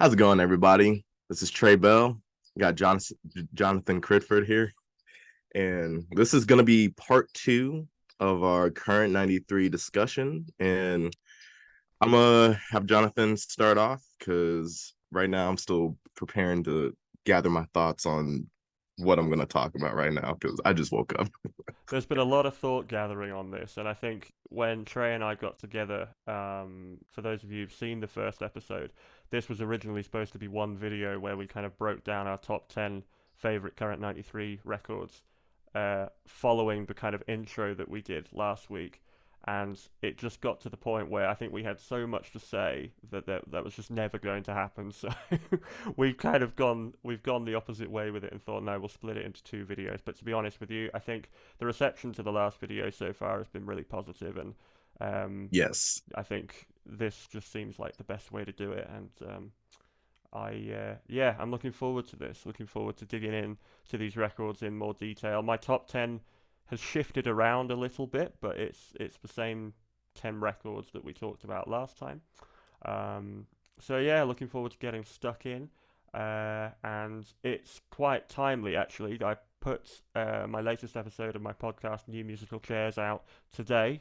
How's it going, everybody? This is Trey Bell. We got Johnathan Cridford here, and this is going to be part two of our current 93 discussion. And I'm going to have Jonathan start off because right now I'm still preparing to gather my thoughts on what I'm going to talk about right now because I just woke up. There's been a lot of thought gathering on this, and I think when Trey and I got together, for those of you who've seen the first episode, this was originally supposed to be one video where we kind of broke down our top 10 favorite current 93 records, following the kind of intro that we did last week. And it just got to the point where I think we had so much to say that was just never going to happen. So we've gone the opposite way with it and thought, no, we'll split it into two videos. But to be honest with you, I think the reception to the last video so far has been really positive, and Yes. I think this just seems like the best way to do it. And yeah, I'm looking forward to this. Looking forward to digging in to these records in more detail. My top 10 has shifted around a little bit, but it's the same 10 records that we talked about last time. So yeah, looking forward to getting stuck in. And it's quite timely actually. I put my latest episode of my podcast, New Musical Chairs, out today,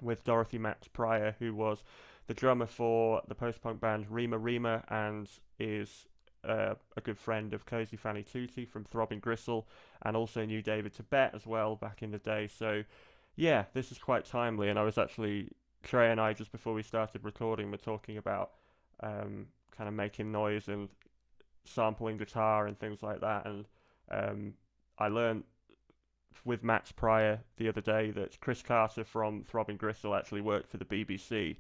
with Dorothy Max Pryor, who was the drummer for the post-punk band Rima Rima and is a good friend of Cozy Fanny Tutti from Throbbing Gristle, and also knew David Tibet as well back in the day. So yeah, this is quite timely, and I was actually Trey and I just before we started recording were talking about kind of making noise and sampling guitar and things like that, and I learned with Max Pryor the other day that Chris Carter from Throbbing Gristle actually worked for the BBC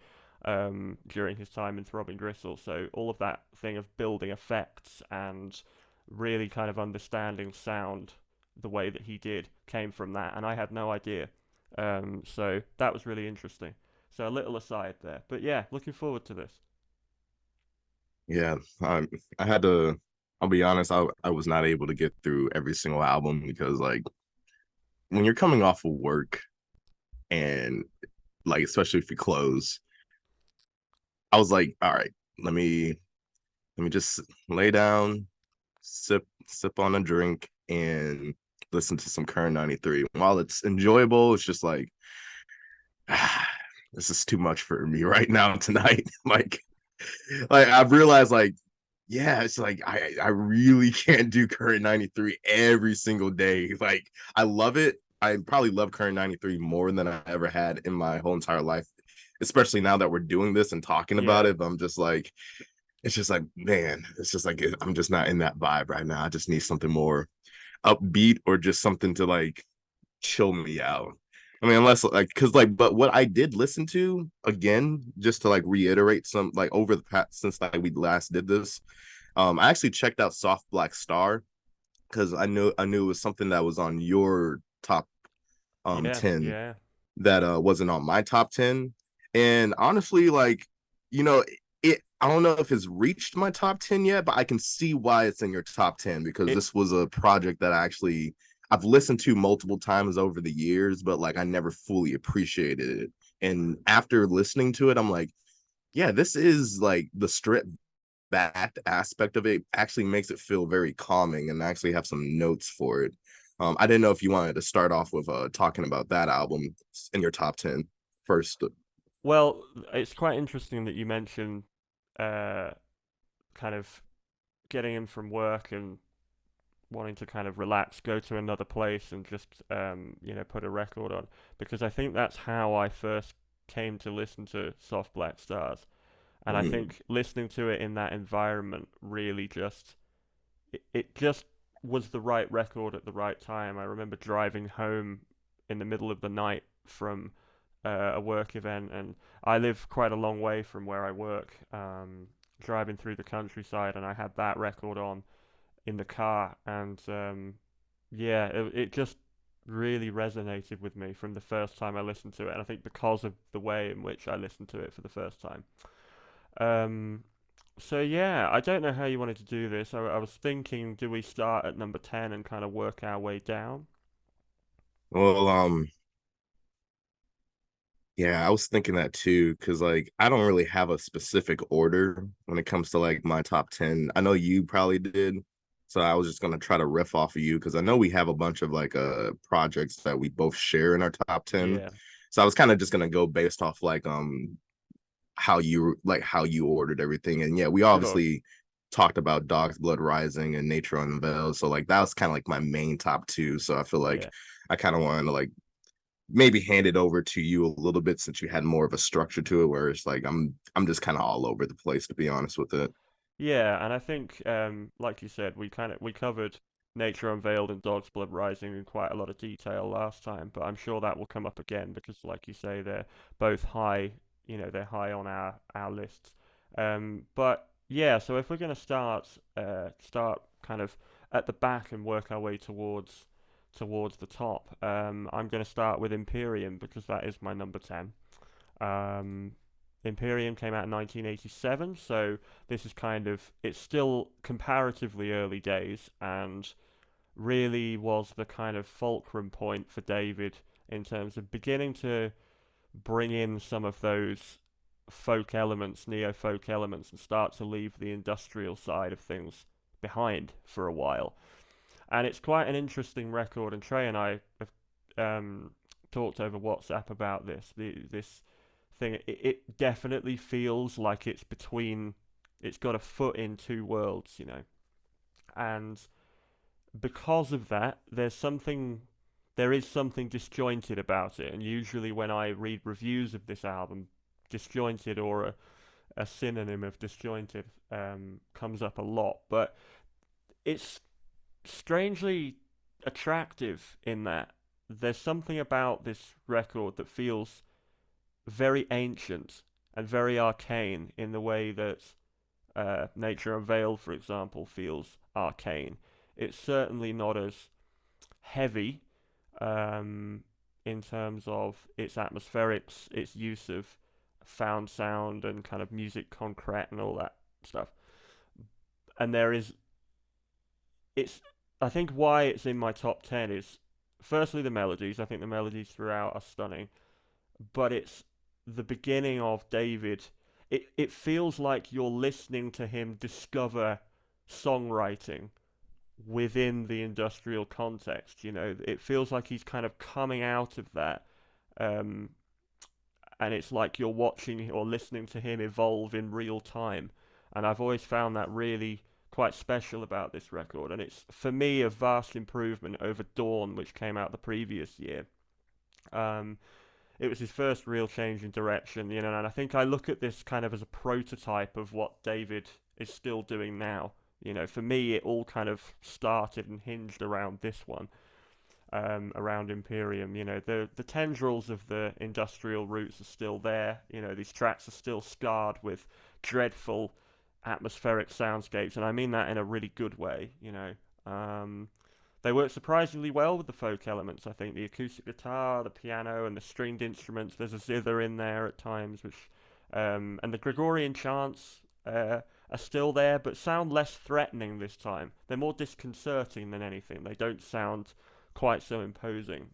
during his time in Throbbing Gristle. So all of that thing of building effects and really kind of understanding sound the way that he did came from that, and I had no idea. So that was really interesting. So a little aside there, but yeah, looking forward to this. Yeah. I had to, I'll be honest, I was not able to get through every single album because, like, when you're coming off of work and like especially if you close, I was like, all right, let me just lay down, sip on a drink, and listen to some current 93. While it's enjoyable, it's just like this is too much for me right now tonight. like I've realized like yeah, it's like I really can't do current 93 every single day. Like I love it. I probably love current 93 more than I ever had in my whole entire life, especially now that we're doing this and talking about Yeah, it. But I'm just like, it's just like, man, it's just like I'm just not in that vibe right now. I just need something more upbeat or just something to like chill me out. I mean, unless like, cause like, but what I did listen to again, just to like reiterate some like over the past since like we last did this, I actually checked out Soft Black Star because I knew it was something that was on your top yeah, 10 yeah. that wasn't on my top 10. And honestly, like, you know, it I don't know if it's reached my top 10 yet, but I can see why it's in your top 10 because It this was a project that I've listened to multiple times over the years, but like I never fully appreciated it. And after listening to it, I'm like, yeah, this is like the stripped back aspect of it actually makes it feel very calming and I actually have some notes for it. I didn't know if you wanted to start off with talking about that album in your top 10 first. well, it's quite interesting that you mentioned uh, kind of getting in from work and wanting to kind of relax, go to another place, and just put a record on, because I think that's how I first came to listen to Soft Black Stars, and I Mm, think listening to it in that environment really it just was the right record at the right time. I remember driving home in the middle of the night from a work event, and I live quite a long way from where I work. Driving through the countryside, and I had that record on in the car, and yeah, it just really resonated with me from the first time I listened to it, and I think because of the way in which I listened to it for the first time. Um, so yeah, I don't know how you wanted to do this. I was thinking, do we start at number 10 and kind of work our way down? well, Yeah, I was thinking that too, because like I don't really have a specific order when it comes to like my top 10. I know you probably did. So I was just gonna try to riff off of you because I know we have a bunch of like projects that we both share in our top 10. Yeah, So I was kind of just gonna go based off like how you ordered everything. And yeah, we sure. obviously talked about Dog's Blood Rising and Nature Unveiled. So like that was kind of like my main top two. So I feel like Yeah. I kind of wanted to like maybe hand it over to you a little bit since you had more of a structure to it, where it's like I'm just kind of all over the place to be honest with it. Yeah, and I think, like you said, we covered Nature Unveiled and Dog's Blood Rising in quite a lot of detail last time, but I'm sure that will come up again because, like you say, they're both high. They're high on our lists. But yeah, so if we're gonna start kind of at the back and work our way towards the top, I'm gonna start with Imperium because that is my number 10. Um, Imperium came out in 1987, so this is it's still comparatively early days and really was the kind of fulcrum point for David in terms of beginning to bring in some of those folk elements, neo folk elements, and start to leave the industrial side of things behind for a while. And it's quite an interesting record, and Trey and I have talked over WhatsApp about this thing. It definitely feels like it's got a foot in two worlds, and because of that, there is something disjointed about it. And usually, when I read reviews of this album, disjointed or a synonym of disjointed comes up a lot, but it's strangely attractive in that there's something about this record that feels very ancient and very arcane in the way that Nature Unveiled, for example, feels arcane. It's certainly not as heavy um, in terms of its atmospherics, its use of found sound and kind of musique concrète and all that stuff. And it's, I think why it's in my top 10 is firstly the melodies. I think the melodies throughout are stunning, but it's the beginning of David. It feels like you're listening to him discover songwriting within the industrial context. It feels like he's kind of coming out of that, um, and it's like you're watching or listening to him evolve in real time. And I've always found that really quite special about this record, and it's for me a vast improvement over Dawn, which came out the previous year. Um, it was his first real change in direction, and I think I look at this kind of as a prototype of what David is still doing now. For me, it all kind of started and hinged around this one, around Imperium. The tendrils of the industrial roots are still there. These tracks are still scarred with dreadful atmospheric soundscapes, and I mean that in a really good way. They work surprisingly well with the folk elements. I think the acoustic guitar, the piano, and the stringed instruments. There's a zither in there at times, and the Gregorian chants are still there, but sound less threatening this time. They're more disconcerting than anything. They don't sound quite so imposing.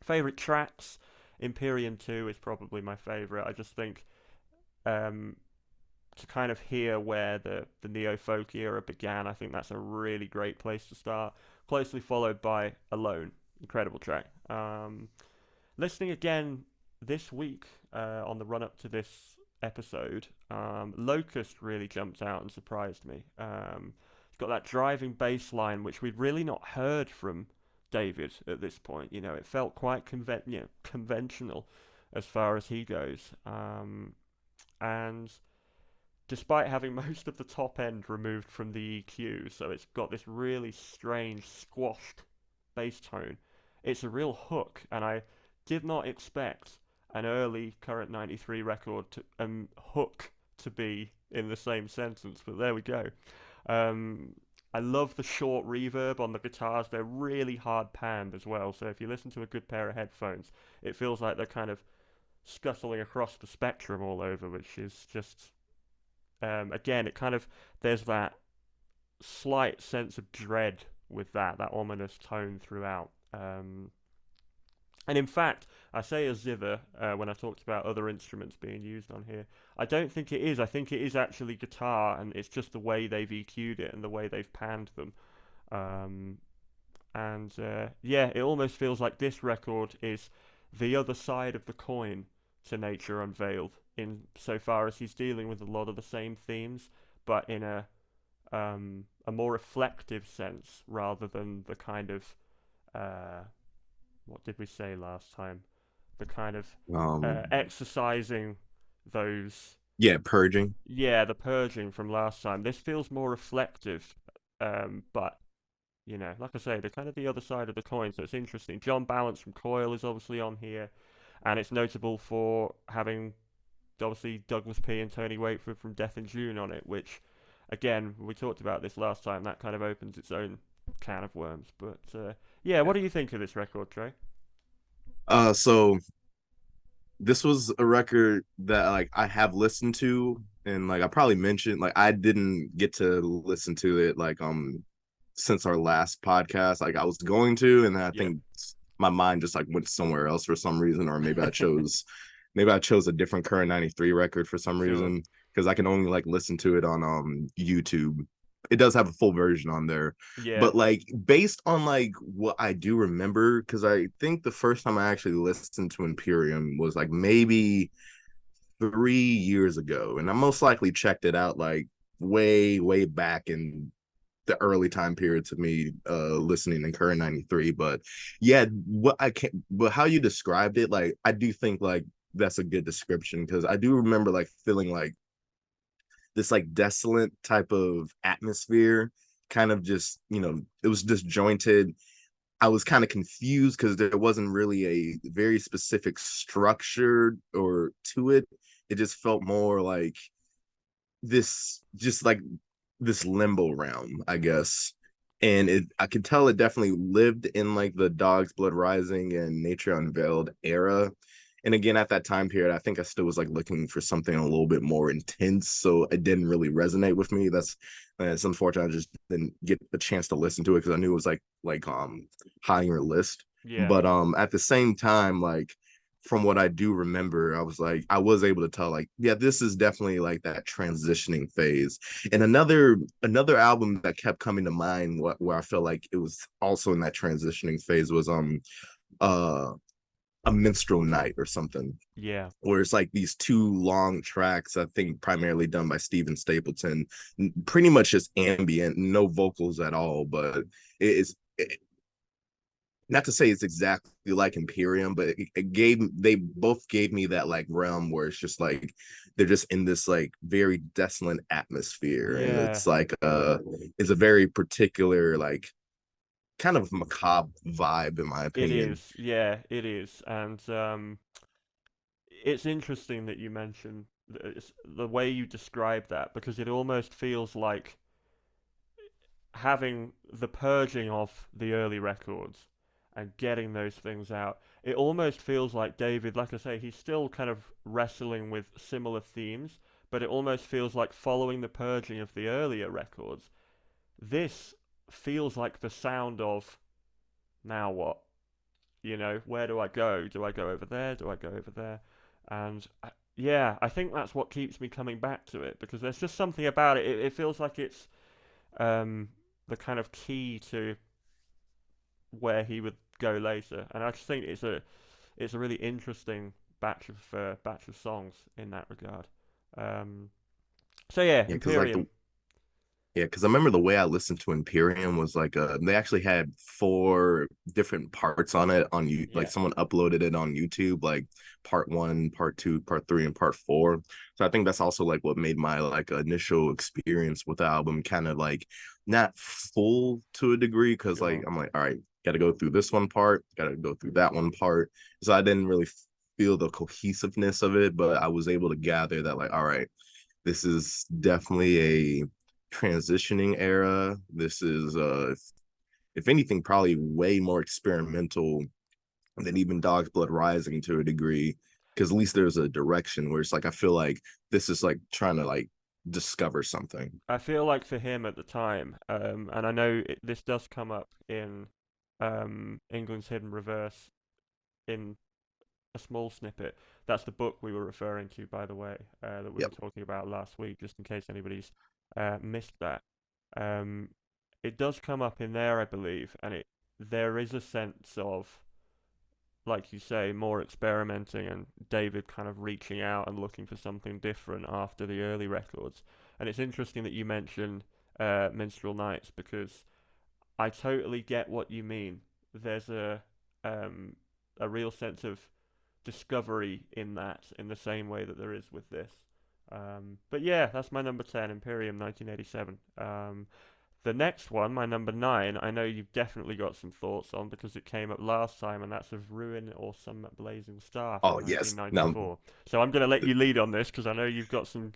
Favorite tracks, Imperium 2 is probably my favorite. I just think um, to kind of hear where the neo folk era began, I think that's a really great place to start. Closely followed by Alone, incredible track. Listening again this week on the run up to this episode, Locust really jumped out and surprised me. It's got that driving bass line, which we'd really not heard from David at this point. It felt quite conventional as far as he goes. And despite having most of the top end removed from the EQ, so it's got this really strange squashed bass tone. It's a real hook, and I did not expect an early Current 93 record to hook to be in the same sentence, but there we go. Um, I love the short reverb on the guitars. They're really hard panned as well, so if you listen to a good pair of headphones, it feels like they're kind of scuttling across the spectrum all over, which is just again, it kind of there's that slight sense of dread with that ominous tone throughout. And in fact, I say a zither when I talked about other instruments being used on here. I don't think it is. I think it is actually guitar, and it's just the way they've EQ'd it and the way they've panned them. Um, and yeah, it almost feels like this record is the other side of the coin to Nature Unveiled, in so far as he's dealing with a lot of the same themes, but in a more reflective sense rather than the kind of uh, what did we say last time? The kind of Um, exercising those, yeah, purging. yeah, the purging from last time. This feels more reflective, but like I say, they're kind of the other side of the coin, so it's interesting. John Balance from Coil is obviously on here, and it's notable for having obviously Douglas P and Tony Wakeford from Death in June on it, which, again, we talked about this last time. That kind of opens its own can of worms. But yeah, what do you think of this record, Trey? So this was a record that like I have listened to, and like I probably mentioned, like I didn't get to listen to it like since our last podcast. Like I was going to, and then I Yep. think my mind just like went somewhere else for some reason, or maybe I chose a different current 93 record for some Sure. reason, because I can only like listen to it on YouTube. It does have a full version on there, Yeah. but like based on like what I do remember, because I think the first time I actually listened to Imperium was like maybe 3 years ago, and I most likely checked it out like way back in the early time period to me listening in current 93. But yeah, what I can but how you described it, like I do think like that's a good description, because I do remember like feeling like this like desolate type of atmosphere, kind of just, it was disjointed. I was kind of confused because there wasn't really a very specific structure or to it. It just felt more like just like this limbo realm, I guess. And I could tell it definitely lived in like the Dog's Blood Rising and Nature Unveiled era. And again, at that time period, I think I still was like looking for something a little bit more intense, so it didn't really resonate with me. It's unfortunate I just didn't get the chance to listen to it, because I knew it was like high on your list. Yeah. But at the same time, like from what I do remember, I was able to tell like, yeah, this is definitely like that transitioning phase. And another album that kept coming to mind, where I felt like it was also in that transitioning phase, was uh A Minstrel Night or something, Yeah. where it's like these two long tracks, I think primarily done by Stephen Stapleton, pretty much just ambient, no vocals at all. But it's not to say it's exactly like Imperium, but they both gave me that like realm where it's just like they're just in this like very desolate atmosphere, and Yeah. it's a very particular like kind of macabre vibe, in my It opinion. is. Yeah, it is. And it's interesting that you mention the way you describe that, because it almost feels like having the purging of the early records and getting those things out. It almost feels like David, like I say, he's still kind of wrestling with similar themes, but it almost feels like following the purging of the earlier records. This feels like the sound of now what? Where do I go? Do I go over there? Do I go over there? And yeah, I think that's what keeps me coming back to it, because there's just something about it. It feels like it's um, the kind of key to where he would go later. And I just think it's a really interesting batch of songs in that regard. Um, so yeah, Yeah, because Imperium. I remember the way I listened to Imperium was like they actually had four different parts on it on you, like Yeah, someone uploaded it on YouTube, like part one, part two, part three, and part four. So I think that's also like what made my like initial experience with the album kind of like not full to a degree, because like sure. I'm like, all right, gotta go through this one part, gotta go through that one part. So I didn't really feel the cohesiveness of it, but I was able to gather that like, all right, this is definitely a transitioning era. This is if anything, probably way more experimental than even Dog's Blood Rising to a degree. Because at least there's a direction where it's like I feel like this is like trying to like discover something. I feel like for him at the time, and I know this does come up in England's Hidden Reverse. in a small snippet. That's the book we were referring to, by the way, that we were Yep. talking about last week, just in case anybody's missed that. Um, it does come up in there, I believe, and there is a sense of, like you say, more experimenting and David kind of reaching out and looking for something different after the early records. And it's interesting that you mention Minstrel Nights because I totally get what you mean. There's um, a real sense of discovery in that, in the same way that there is with this. But yeah, that's my number 10, Imperium 1987. The next one, my number 9, I know you've definitely got some thoughts on because it came up last time, and that's Of Ruin or Some Blazing Star from Oh yes. Now 1994. So I'm going to let you lead on this because I know you've got some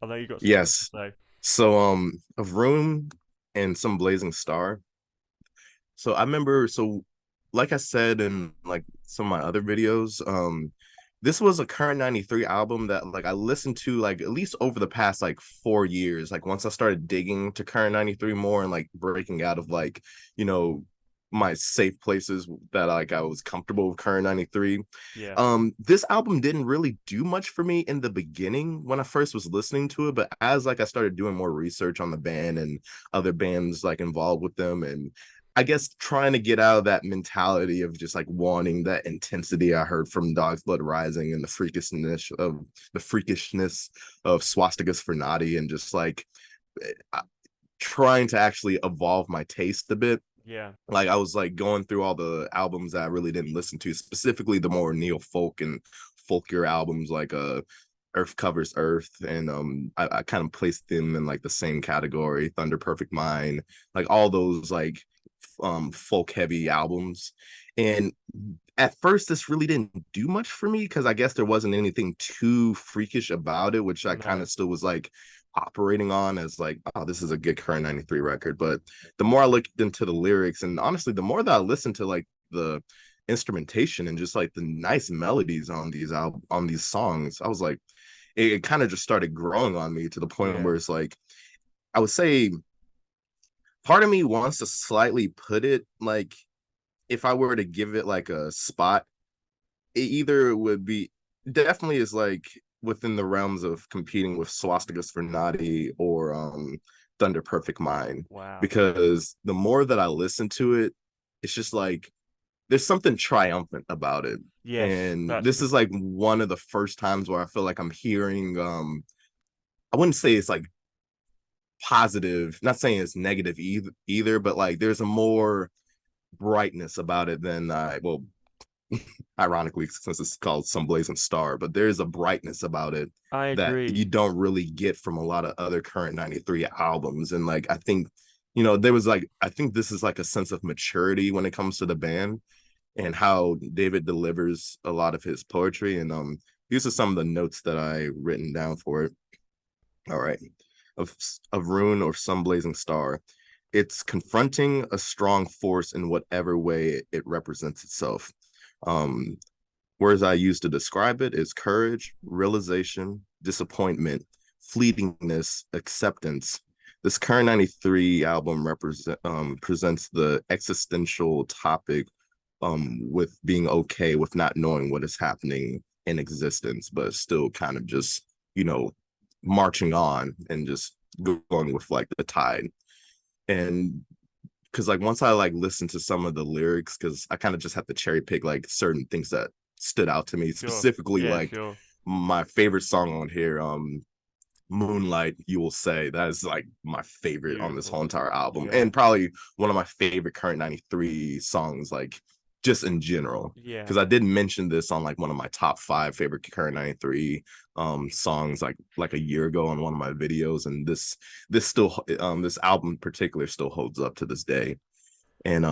things to yes. say. So of Room and Some Blazing Star. So I remember, so like I said in like some of my other videos, this was a current 93 album that like I listened to like at least over the past like 4 years. Like once I started digging to current 93 more and like breaking out of like, you know, my safe places that like I was comfortable with current 93. Yeah, This album didn't really do much for me in the beginning when I first was listening to it, but as like I started doing more research on the band and other bands like involved with them, and I guess trying to get out of that mentality of just like wanting that intensity I heard from Dog's Blood Rising and the freakishness of Swastikas for Noddy, and just like trying to actually evolve my taste a bit. yeah, Like I was like going through all the albums that I really didn't listen to, specifically the more neo folk and folkier albums like Earth Covers Earth, and I kind of placed them in like the same category, Thunder Perfect Mind, like all those like folk heavy albums. And at first this really didn't do much for me because I guess there wasn't anything too freakish about it, which I kind no, of still was like operating on as like, oh, this is a good current 93 record. But the more I looked into the lyrics, and honestly the more that I listened to like the instrumentation and just like the nice melodies on these songs, I was like, it kind of just started growing on me to the point yeah, where it's like, I would say part of me wants to slightly put it like, if I were to give it like a spot, it either would be, definitely is like within the realms of competing with Swastikas for Noddy or Thunder Perfect Mind. wow. Because the more that I listen to it, it's just like there's something triumphant about it. Yes, And that's this the is like one of the first times where I feel like I'm hearing I wouldn't say it's like positive, not saying it's negative either, but like there's a more brightness about it than well, ironically, since it's called Some Blazing Star, but there's a brightness about it I that agree. you don't really get from a lot of other current 93 albums. And like I think, there was like, I think this is like a sense of maturity when it comes to the band and how David delivers a lot of his poetry. And these are some of the notes that I written down for it. All right. Of Rune or Some Blazing Star. It's confronting a strong force in whatever way it represents itself. Um, Words I use to describe it is courage, realization, disappointment, fleetingness, acceptance. This current 93 album presents the existential topic with being okay with not knowing what is happening in existence, but still kind of just, you know, marching on and just going with like the tide. And because like once I like listened to some of the lyrics, because I kind of just have to cherry pick like certain things that stood out to me, Sure. specifically Yeah, like sure. my favorite song on here, Moonlight, You Will Say. That is like my favorite on this Beautiful. whole entire album, Yeah. and probably one of my favorite current 93 songs, like just in general. Yeah. Because I did mention this on like one of my top 5 favorite current 93 songs like a year ago on one of my videos, and this album in particular still holds up to this day. And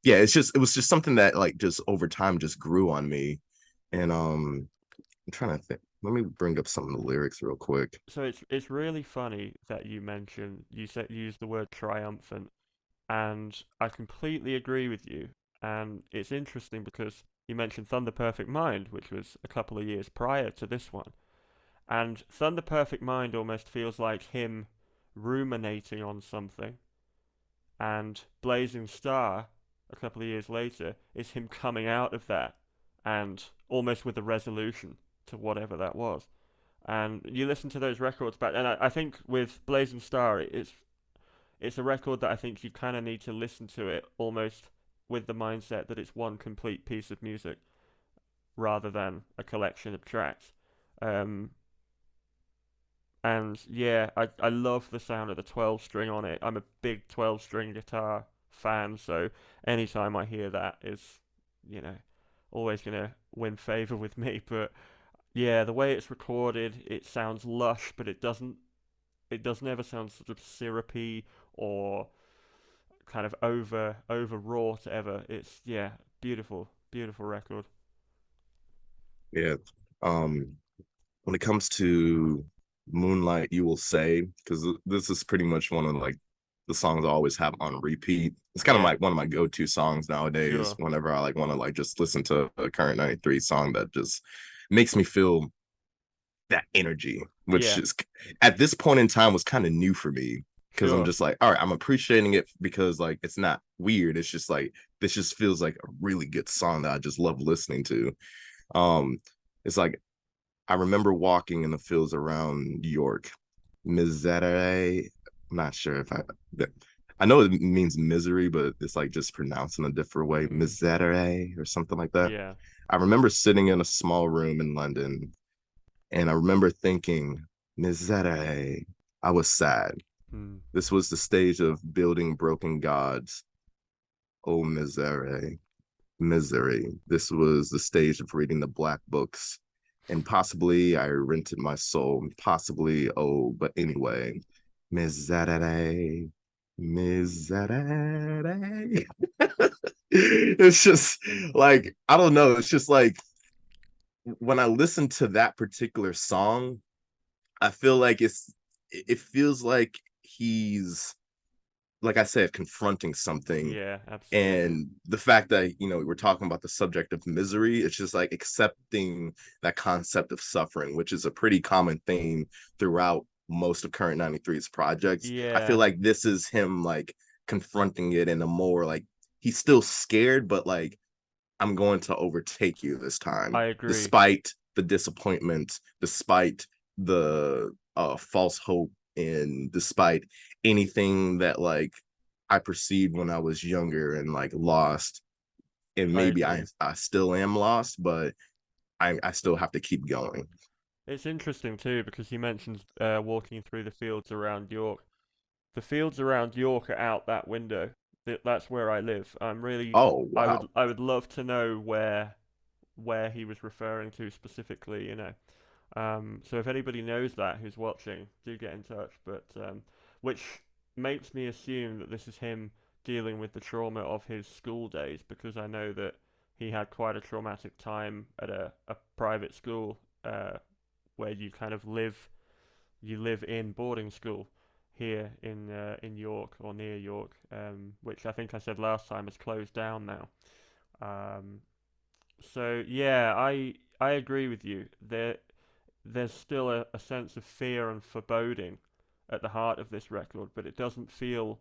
yeah, it was just something that like just over time just grew on me. And I'm trying to think, let me bring up some of the lyrics real quick. So it's really funny that you said you used the word triumphant, and I completely agree with you. And it's interesting because you mentioned Thunder Perfect Mind, which was a couple of years prior to this one. And Thunder Perfect Mind almost feels like him ruminating on something, and Blazing Star, a couple of years later, is him coming out of that and almost with a resolution to whatever that was. And you listen to those records back, and I think with Blazing Star, it's a record that I think you kind of need to listen to it almost with the mindset that it's one complete piece of music rather than a collection of tracks. Um, and yeah, I love the sound of the 12 string on it. I'm a big 12 string guitar fan, so anytime I hear that is, you know, always gonna win favor with me. But yeah, the way it's recorded, it sounds lush, but it doesn't ever sound sort of syrupy or kind of overwrought ever. It's yeah, beautiful record. Yeah. Um, when it comes to Moonlight, you will say, because this is pretty much one of like the songs I always have on repeat. It's kind of Yeah, like one of my go-to songs nowadays sure. whenever I like want to like just listen to a current 93 song that just makes me feel that energy, which Yeah, is at this point in time was kind of new for me because I'm sure. just like, all right, I'm appreciating it because like it's not weird. It's just like this just feels like a really good song that I just love listening to. Um, it's like I remember walking in the fields around York. Misery. I'm not sure if I know it means misery, but it's like just pronounced in a different way. Mm, Misery or something like that. yeah. I remember sitting in a small room in London and I remember thinking, Misery. I was sad. Mm, This was the stage of building broken gods. Oh, misery. Misery. This was the stage of reading the black books. And possibly I rented my soul. Possibly, oh, but anyway, misery. Misery. It's just like, I don't know. It's just like when I listen to that particular song, I feel like it feels like he's like I said, confronting something. yeah, absolutely. And the fact that, we're talking about the subject of misery, it's just like accepting that concept of suffering, which is a pretty common theme throughout most of Current 93's projects. I feel Yeah, like this is him like confronting it in a more like he's still scared, but like I'm going to overtake you this time, I agree. despite the disappointment, despite the false hope, and despite anything that like I perceived when I was younger and like lost. And I maybe I agree. I still am lost, but I still have to keep going. It's interesting too because you mentioned walking through the fields around York. The fields around York are out that window. That's where I live. Oh wow. I would love to know where he was referring to specifically, you know. So if anybody knows that who's watching, do get in touch. But which makes me assume that this is him dealing with the trauma of his school days because I know that he had quite a traumatic time at a private school where you kind of you live in boarding school here in York or near York, which I think I said last time is closed down now. Um, so yeah, I agree with you. There's still a sense of fear and foreboding at the heart of this record, but it doesn't feel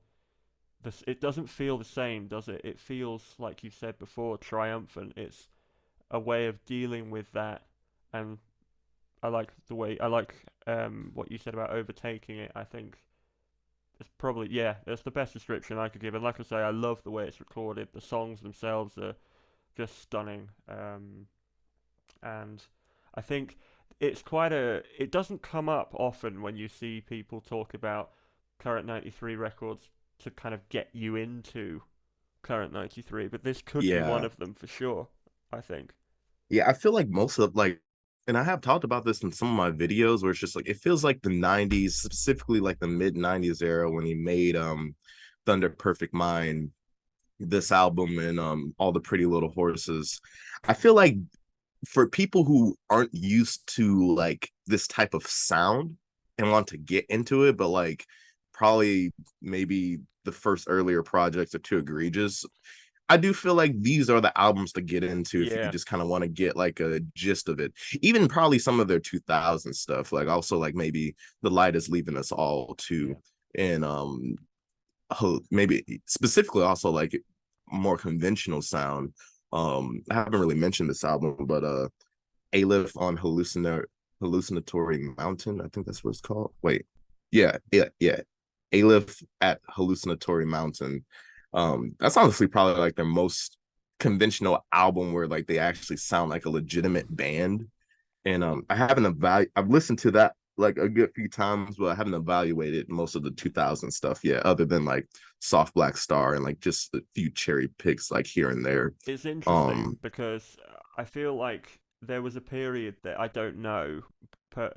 the same, does it? It feels like you said before, triumphant. It's a way of dealing with that, and I like what you said about overtaking it. I think it's probably yeah, that's the best description I could give. And like I say, I love the way it's recorded. The songs themselves are just stunning. And I think it doesn't come up often when you see people talk about current 93 records to kind of get you into current 93, but this could be one Yeah. of them for sure, I think. Yeah, I feel like most of like, and I have talked about this in some of my videos where it's just like it feels like the 90s, specifically like the mid 90s era when he made Thunder Perfect Mind, this album and all the Pretty Little Horses. I feel like for people who aren't used to like this type of sound and want to get into it, but like probably maybe the first earlier projects are too egregious. I do feel like these are the albums to get into if you Yeah, just kind of want to get like a gist of it. Even probably some of their 2000 stuff, like also like maybe The Light Is Leaving Us All too. yeah, And maybe specifically also like more conventional sound. I haven't really mentioned this album, but Aleph on Hallucinatory Mountain. I think that's what it's called. Wait, yeah. Aleph at Hallucinatory Mountain. That's honestly probably like their most conventional album where like they actually sound like a legitimate band. And I've listened to that like a good few times, but I haven't evaluated most of the 2000 stuff yet, other than like Soft Black Star and like just a few cherry picks like here and there. It's interesting Um, because I feel like there was a period that I don't know, but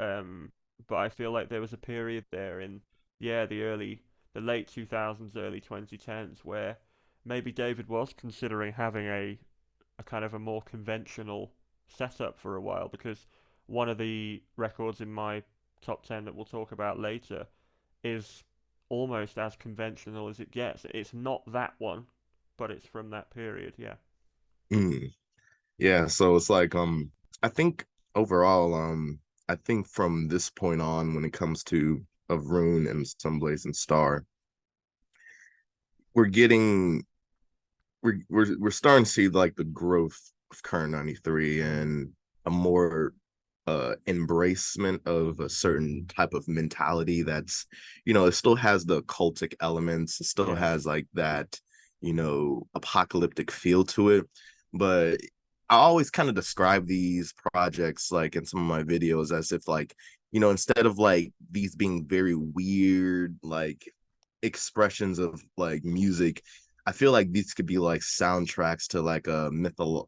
I feel like there was a period there in the late 2000s, early 2010s where maybe David was considering having a kind of a more conventional setup for a while because one of the records in my top 10 that we'll talk about later is almost as conventional as it gets. It's not that one, but it's from that period, yeah. mm, yeah, so it's like I think overall I think from this point on when it comes to of Rune and Sunblaze and Star, we're getting we're starting to see like the growth of Current 93 and a more embracement of a certain type of mentality that's, it still has the cultic elements, it still Yeah. has like that, apocalyptic feel to it. But I always kind of describe these projects like in some of my videos as if like, instead of like these being very weird like expressions of like music, I feel like these could be like soundtracks to like a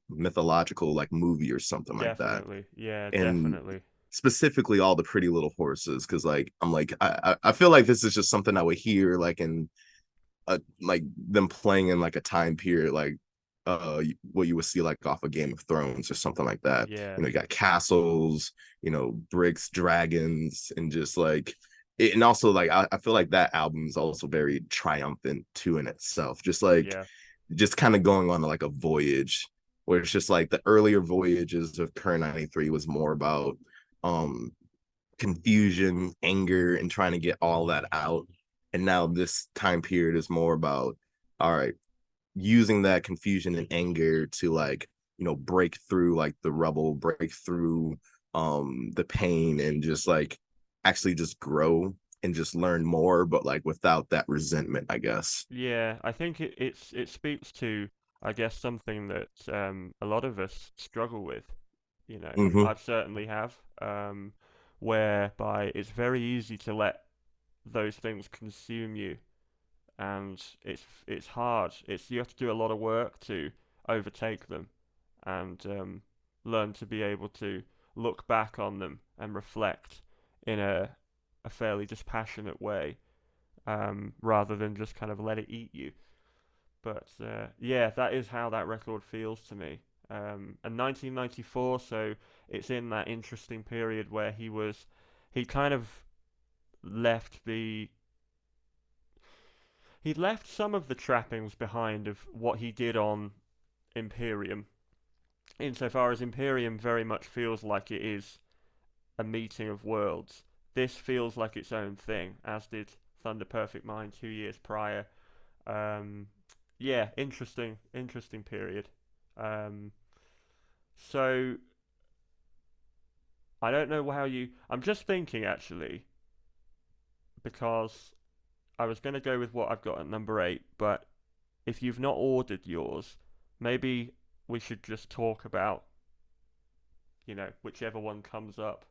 mythological like movie or something like that. Definitely. Yeah, And definitely. specifically all the Pretty Little Horses, because like I'm like I feel like this is just something I would hear like in like them playing in like a time period like what you would see like off of Game of Thrones or something like that. Yeah. You got castles, bricks, dragons, and just like it, and also like I feel like that album is also very triumphant too in itself. Yeah. Just kind of going on like a voyage where it's just like the earlier voyages of Current 93 was more about um confusion, anger, and trying to get all that out. And now this time period is more about, all right, using that confusion and anger to like, break through like the rubble, break through the pain and just like actually just grow and just learn more, but like without that resentment, I guess. Yeah, I think it speaks to, I guess, something that a lot of us struggle with. You know, Mm-hmm. I've certainly have, whereby it's very easy to let those things consume you, and it's hard. It's you have to do a lot of work to overtake them, and learn to be able to look back on them and reflect in a fairly dispassionate way, rather than just kind of let it eat you. But yeah, that is how that record feels to me. And 1994, so it's in that interesting period where he kind of left the, he'd left some of the trappings behind of what he did on Imperium, insofar as Imperium very much feels like it is a meeting of worlds. This feels like its own thing, as did Thunder Perfect Mind 2 years prior. Um, yeah, interesting period. Um, so I don't know how you. I'm just thinking actually because I was going to go with what I've got at number 8, but if you've not ordered yours, maybe we should just talk about whichever one comes up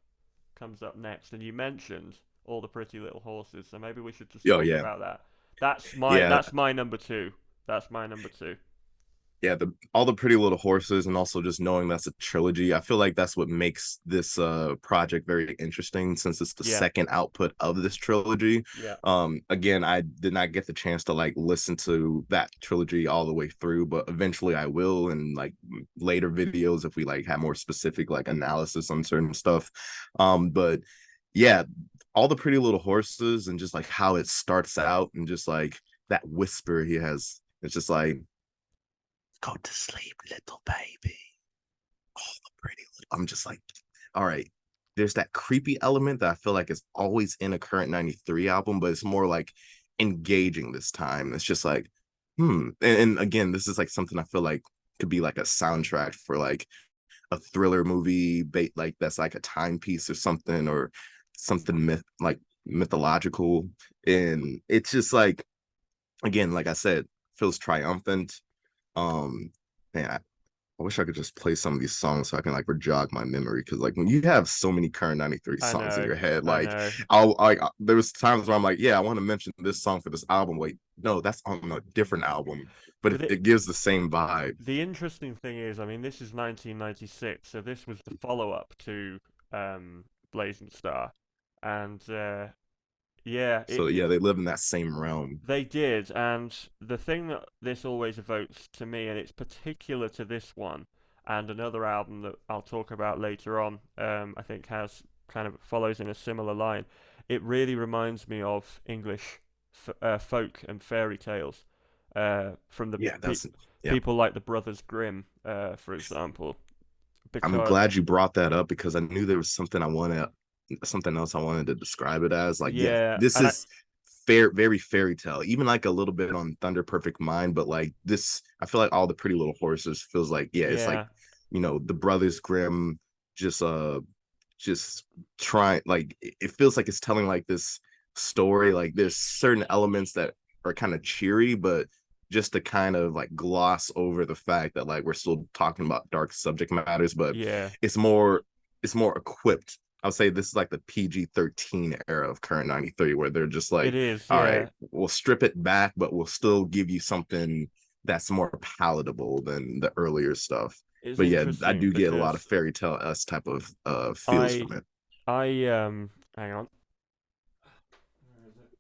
next. And you mentioned all the pretty little horses, so maybe we should just Oh talk yeah. about that. That's my Yeah. that's my number two. That's my number two. Yeah, the all the Pretty Little Horses, and also just knowing that's a trilogy. I feel like that's what makes this project very interesting, since it's the Yeah, second output of this trilogy. yeah, Again, I did not get the chance to like listen to that trilogy all the way through, but eventually I will in like later videos if we like have more specific like analysis on certain stuff. But yeah, all the Pretty Little Horses and just like how it starts out and just like that whisper he has, it's just like, go to sleep, little baby. Oh, the pretty little. I'm just like, all right. There's that creepy element that I feel like is always in a Current 93 album, but it's more like engaging this time. It's just like, And again, this is like something I feel like could be like a soundtrack for like a thriller movie, like that's like a timepiece or something, or something like mythological. And it's just like, again, like I said, feels triumphant. um Man, I wish I could just play some of these songs so I can like jog my memory, because like when you have so many current 93 I songs in know, your head, I like know. I'll like there was times where I'm like, yeah, I want to mention this song for this album. Wait, no, that's on a different album, but But it gives the same vibe. the interesting thing is, I mean, this is 1996, so this was the follow-up to Blazing Star, and yeah, So yeah, they live in that same realm. they did. And the thing that this always evokes to me, and it's particular to this one and another album that I'll talk about later on, I think has kind of follows in a similar line. It really reminds me of English folk and fairy tales from the Yeah, yeah. people like the Brothers Grimm, for example. I'm Because glad you brought that up, because I knew there was something else I wanted to describe it as. Like, yeah, yeah, this and I is very fairy tale, even like a little bit on Thunder Perfect Mind, but like this, I feel like all the Pretty Little Horses feels like, yeah, it's like, yeah, the Brothers Grimm just just trying, like it feels like it's telling like this story. Like there's certain elements that are kind of cheery, but just to kind of like gloss over the fact that like we're still talking about dark subject matters, but yeah. it's more it's more equipped. I'll say this is like the PG-13 era of current 93, where they're just It like, is, all right, yeah. we'll strip it back, but we'll still give you something that's more palatable than the earlier stuff. It's But yeah, I interesting do get a lot of because fairy tale s type of feels I from it. I hang on. Where is it?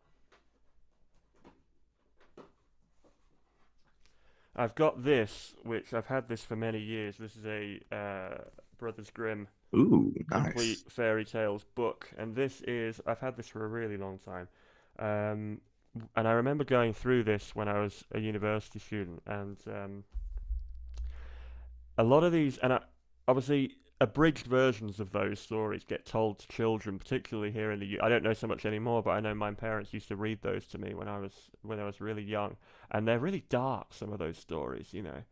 I've got this, which I've had this for many years. This is a Brothers Grimm Ooh, complete nice. fairy tales book, and this is I've had this for a really long time. Um, and I remember going through this when I was a university student, and a lot of these, and obviously abridged versions of those stories get told to children, particularly here in the I don't know so much anymore, but I know my parents used to read those to me when I was really young, and they're really dark. Some of those stories, you know.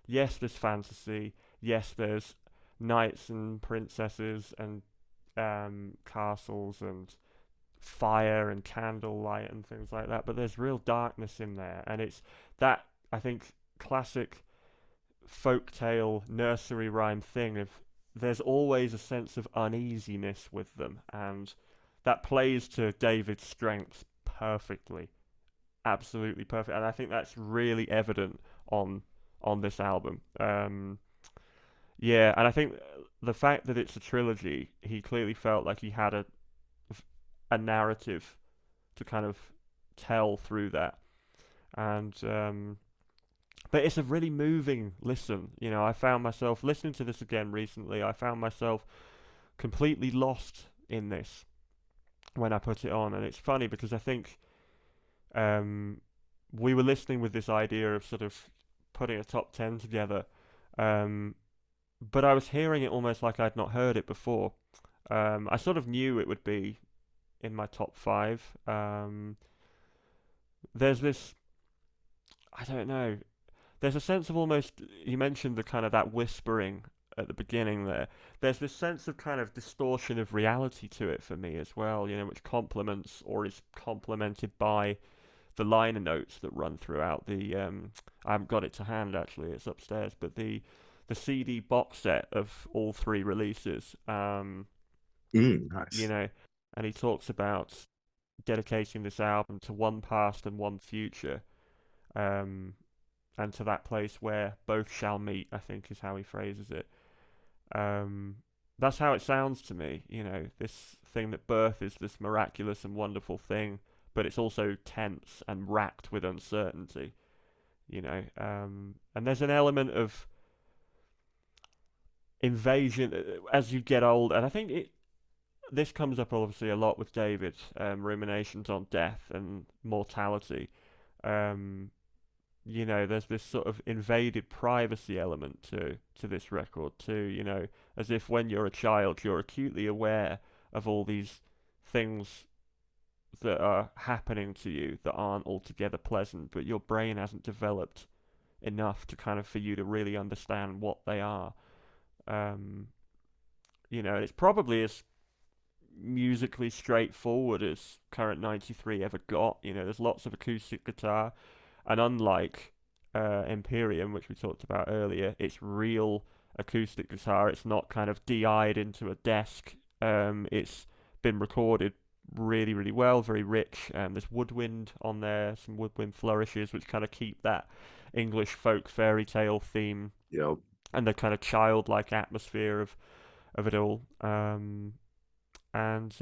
Yes, there's fantasy. Yes, there's knights and princesses and castles and fire and candlelight and things like that. But there's real darkness in there, and it's that I think classic folktale nursery rhyme thing of there's always a sense of uneasiness with them, and that plays to David's strengths perfectly, absolutely perfect, and I think that's really evident on this album. Yeah, and I think the fact that it's a trilogy, he clearly felt like he had a narrative to kind of tell through that, and but it's a really moving listen. You know, I found myself listening to this again recently. I found myself completely lost in this when I put it on, and it's funny because I think um, we were listening with this idea of sort of putting a top 10 together, um, but I was hearing it almost like I'd not heard it before. I sort of knew it would be in my top five. There's this, I don't know, there's a sense of almost you mentioned the kind of that whispering at the beginning there. There's this sense of kind of distortion of reality to it for me as well, you know, which complements or is complemented by the liner notes that run throughout the I haven't got it to hand actually, it's upstairs, but the CD box set of all three releases, you Nice. know, and he talks about dedicating this album to one past and one future. Um, and to that place where both shall meet, I think is how he phrases it. Um, that's how it sounds to me, you know, this thing that birth is this miraculous and wonderful thing, but it's also tense and racked with uncertainty, you know. And there's an element of invasion as you get old, and I think this comes up obviously a lot with David, ruminations on death and mortality. Um, you know, there's this sort of invaded privacy element to this record too. You know, as if when you're a child, you're acutely aware of all these things that are happening to you that aren't altogether pleasant, but your brain hasn't developed enough to kind of for you to really understand what they are. Um, it's probably as musically straightforward as current 93 ever got. There's lots of acoustic guitar, and unlike Imperium, which we talked about earlier, it's real acoustic guitar. It's not kind of DI'd into a desk. It's been recorded really, really well, very rich. There's woodwind on there, some woodwind flourishes, which kind of keep that English folk fairy tale theme Yep. and the kind of childlike atmosphere of it all. And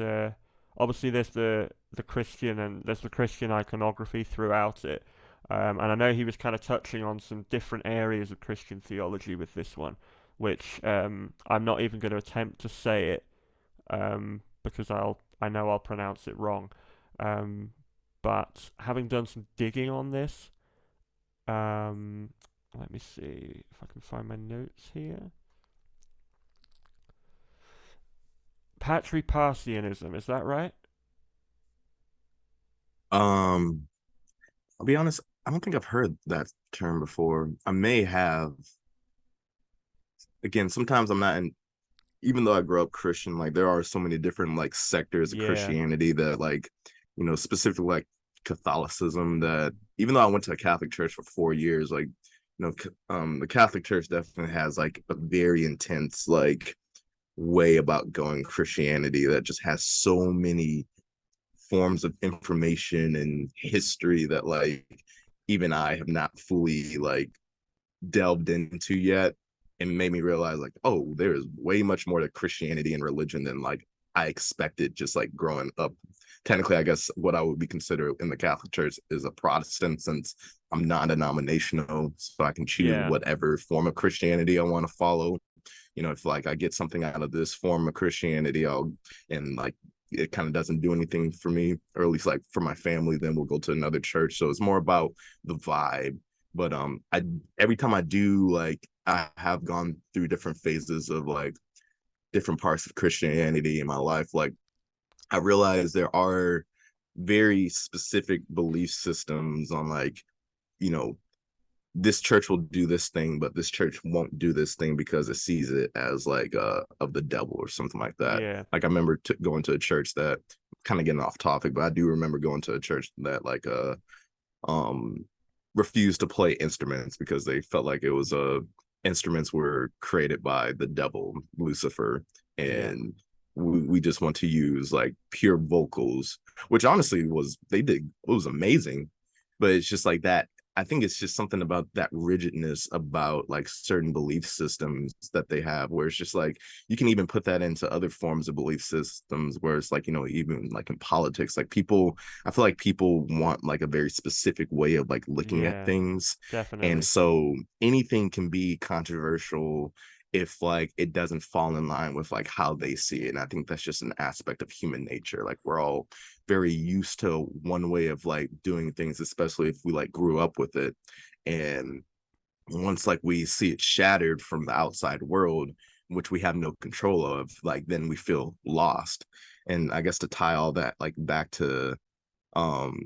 obviously there's the Christian and there's the Christian iconography throughout it. And I know he was kind of touching on some different areas of Christian theology with this one, which I'm not even going to attempt to say it because I know I'll pronounce it wrong. Um, but having done some digging on this, let me see if I can find my notes here. Patripassianism, is that right? Um, I'll be honest, I don't think I've heard that term before. I may have. Again, sometimes I'm not in, even though I grew up Christian, like there are so many different like sectors of Yeah, Christianity that like, specifically like Catholicism that even though I went to a Catholic church for 4 years, like, the Catholic Church definitely has like a very intense like way about going Christianity that just has so many forms of information and history that like even I have not fully like delved into yet, and made me realize like, oh, there is way much more to Christianity and religion than like I expected just like growing up. Technically, I guess what I would be considered in the Catholic Church is a Protestant since I'm non-denominational, so I can choose yeah, whatever form of Christianity I want to follow. If like I get something out of this form of Christianity, and like it kind of doesn't do anything for me, or at least like for my family, then we'll go to another church. So it's more about the vibe. But I every time I do, like I have gone through different phases of like different parts of Christianity in my life. Like I realize there are very specific belief systems on like, you know, this church will do this thing, but this church won't do this thing because it sees it as like of the devil or something like that. yeah, Like I remember going to a church that, kind of getting off topic, but I do remember going to a church that like um refused to play instruments because they felt like it was instruments were created by the devil, Lucifer, yeah, and we just want to use like pure vocals, which honestly was they did it was amazing, but it's just like that. I think it's just something about that rigidness about like certain belief systems that they have, where it's just like you can even put that into other forms of belief systems, where it's like, even like in politics, like people, I feel like people want like a very specific way of like looking at yeah, things. And definitely. so anything can be controversial if like it doesn't fall in line with like how they see it. And I think that's just an aspect of human nature. Like we're all very used to one way of like doing things, especially if we like grew up with it. And once like we see it shattered from the outside world, which we have no control of, like then we feel lost. And I guess to tie all that like back to um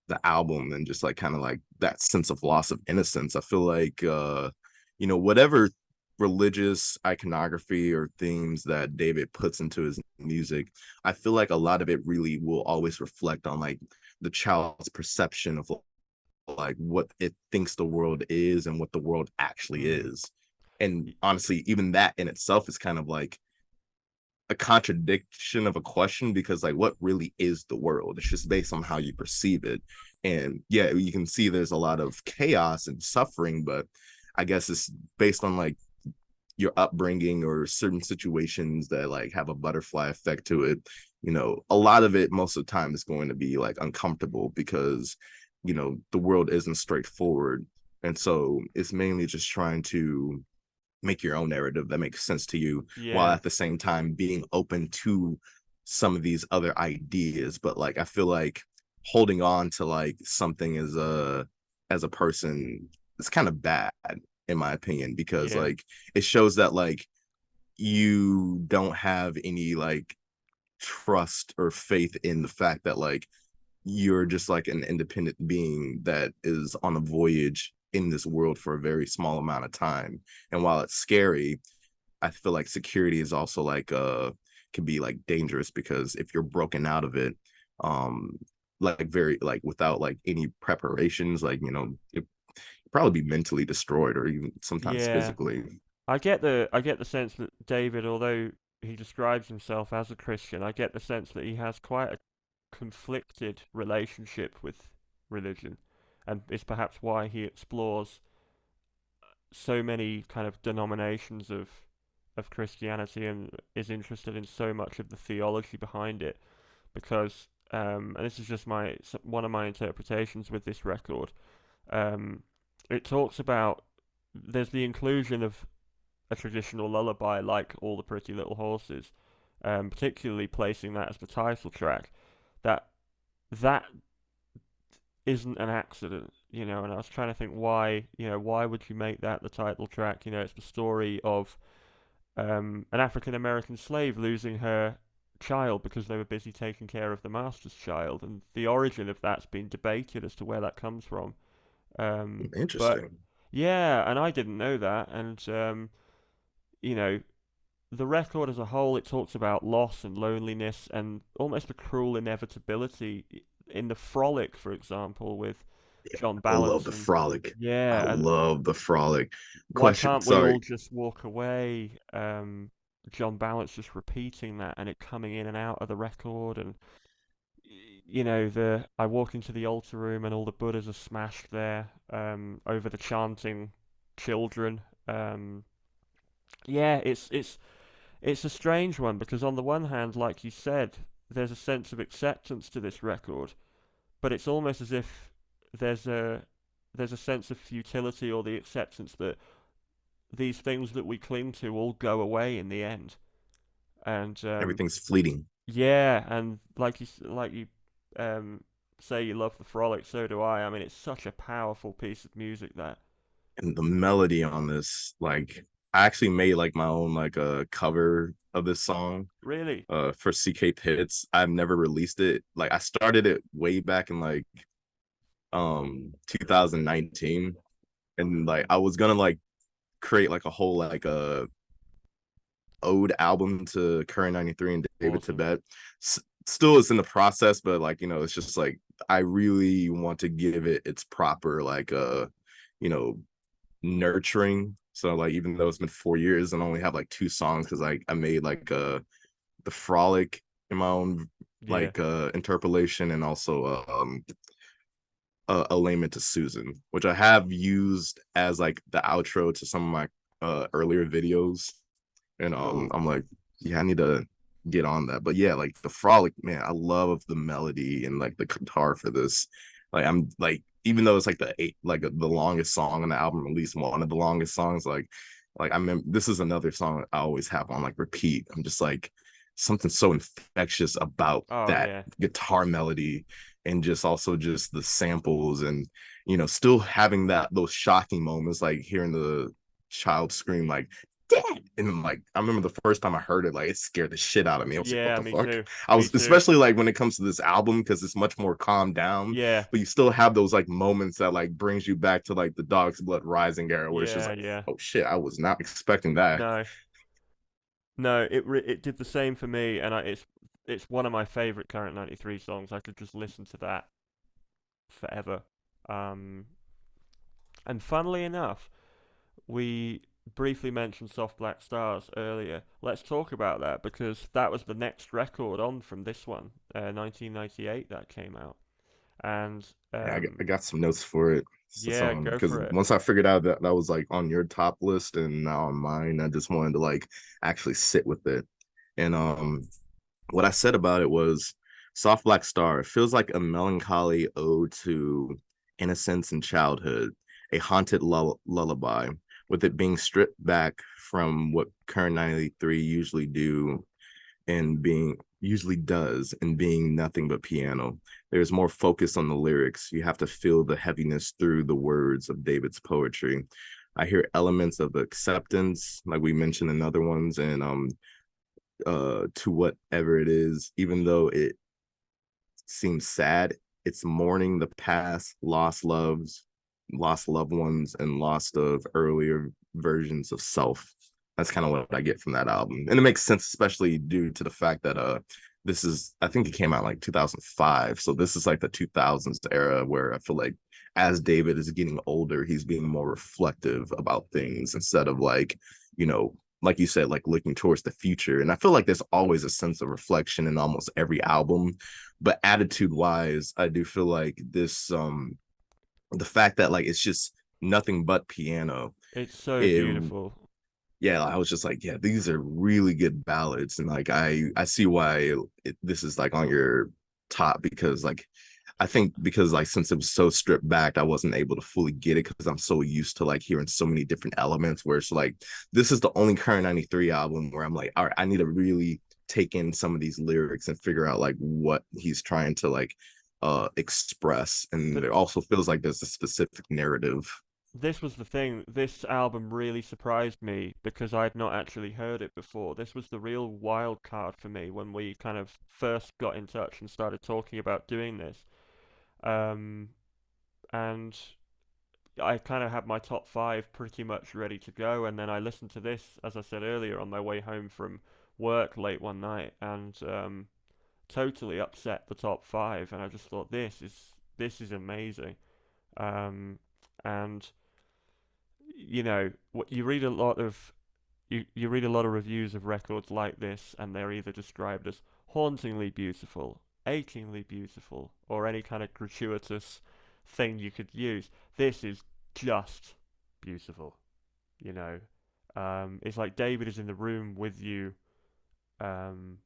the album and just like kind of like that sense of loss of innocence, I feel like whatever religious iconography or themes that David puts into his music, I feel like a lot of it really will always reflect on like the child's perception of like what it thinks the world is and what the world actually Mm. is. And Y- honestly, even that in itself is kind of like a contradiction of a question, because like what really is the world? It's just based on how you perceive it. And yeah, you can see there's a lot of chaos and suffering, but I guess it's based on like your upbringing or certain situations that like have a butterfly effect to it. A lot of it most of the time is going to be like uncomfortable because the world isn't straightforward. And so it's mainly just trying to make your own narrative that makes sense to you, while Yeah, at the same time being open to some of these other ideas. But like I feel like holding on to like something as a person, it's kind of bad in my opinion, because yeah, like it shows that like you don't have any like trust or faith in the fact that like you're just like an independent being that is on a voyage in this world for a very small amount of time. And while it's scary, I feel like security is also like can be like dangerous, because if you're broken out of it, um like very like without like any preparations, like it probably be mentally destroyed or even sometimes Yeah, physically. I get the sense that David, although he describes himself as a Christian, I get the sense that he has quite a conflicted relationship with religion, and it's perhaps why he explores so many kind of denominations of Christianity and is interested in so much of the theology behind it. Because, and this is just one of my interpretations with this record. Um, it talks about there's the inclusion of a traditional lullaby like All the Pretty Little Horses, particularly placing that as the title track. That that isn't an accident, and I was trying to think why would you make that the title track? It's the story of an African American slave losing her child because they were busy taking care of the master's child, and the origin of that's been debated as to where that comes from. But Interesting. yeah, and I didn't know that, and you know, the record as a whole, it talks about loss and loneliness and almost a cruel inevitability in the frolic, for example, with John I love Balance the and frolic. I yeah, and love the frolic. why Question, can't we sorry. all just walk away? John Balance just repeating that and it coming in and out of the record, and the I walk into the altar room and all the Buddhas are smashed there over the chanting children. Yeah, it's a strange one because on the one hand, like you said, there's a sense of acceptance to this record, but it's almost as if there's a there's a sense of futility or the acceptance that these things that we cling to all go away in the end. And Everything's fleeting. yeah, and like you um, say you love the frolic, so do I. I mean, it's such a powerful piece of music that And the melody on this, like, I actually made like my own like a cover of this song really. for CK Pits. I've never released it. Like I started it way back in like 2019, and like I was gonna like create like a whole like a ode album to Current 93 and David Awesome. Tibet. Still is in the process, but like it's just like I really want to give it its proper like you know nurturing. So like even though it's been 4 years and I only have like two songs, because like I made like the frolic in my own Yeah. like interpolation, and also a lament to Susan, which I have used as like the outro to some of my earlier videos. And Cool. I'm like, yeah, I need to get on that. But yeah, like the frolic, man, I love the melody and like the guitar for this. Like I'm like, even though it's like the longest song on the album, at least one of the longest songs, like I remember this is another song I always have on like repeat. I'm just like something so infectious about Oh that yeah. guitar melody, and just also just the samples, and still having those shocking moments, like hearing the child scream like dad, and like I remember the first time I heard it, like it scared the shit out of me. I was like, what Yeah, the me fuck? too. I Me was, too. especially like when it comes to this album, because it's much more calmed down, Yeah. but you still have those like moments that like brings you back to like the Dog's Blood Rising era, where it's just Yeah, like, yeah. oh shit, I was not expecting that. No. No, it did the same for me, and it's one of my favorite current 93 songs. I could just listen to that forever. Um, and funnily enough, we briefly mentioned Soft Black Stars earlier. Let's talk about that because that was the next record on from this one, 1998 that came out. And Yeah, I got some notes for it. yeah, go Because for it. once I figured out that that was like on your top list and now on mine, I just wanted to like actually sit with it. And what I said about it was Soft Black Star. It feels like a melancholy ode to innocence and childhood, a haunted lullaby, with it being stripped back from what Current 93 usually do and being usually does, and being nothing but piano. There's more focus on the lyrics. You have to feel the heaviness through the words of David's poetry. I hear elements of acceptance, like we mentioned in other ones, and to whatever it is, even though it seems sad, it's mourning the past, lost loves, lost loved ones and lost of earlier versions of self. That's kind of what I get from that album. And it makes sense, especially due to the fact that this is, I think it came out like 2005. So this is like the 2000s era where I feel like as David is getting older, he's being more reflective about things instead of like, you know, like you said, like looking towards the future. And I feel like there's always a sense of reflection in almost every album. But attitude wise, I do feel like this the fact that like it's just nothing but piano. It's so It beautiful. Yeah, I was just like, yeah, these are really good ballads, and like I see why this is like on your top because like I think because like since it was so stripped back, I wasn't able to fully get it because I'm so used to like hearing so many different elements. Where it's like this is the only current '93 album where I'm like, all right, I need to really take in some of these lyrics and figure out like what he's trying to like express, and But it also feels like there's a specific narrative. this was the thing. This album really surprised me because I'd not actually heard it before. This was the real wild card for me when we kind of first got in touch and started talking about doing this. Um, and I kind of had my top five pretty much ready to go, and then I listened to this, as I said earlier, on my way home from work late one night, and totally upset the top five. And I just thought this is amazing. Um, and you know, what you read a lot of you read a lot of reviews of records like this, and they're either described as hauntingly beautiful, achingly beautiful, or any kind of gratuitous thing you could use. This is just beautiful, you know. It's like David is in the room with you, um,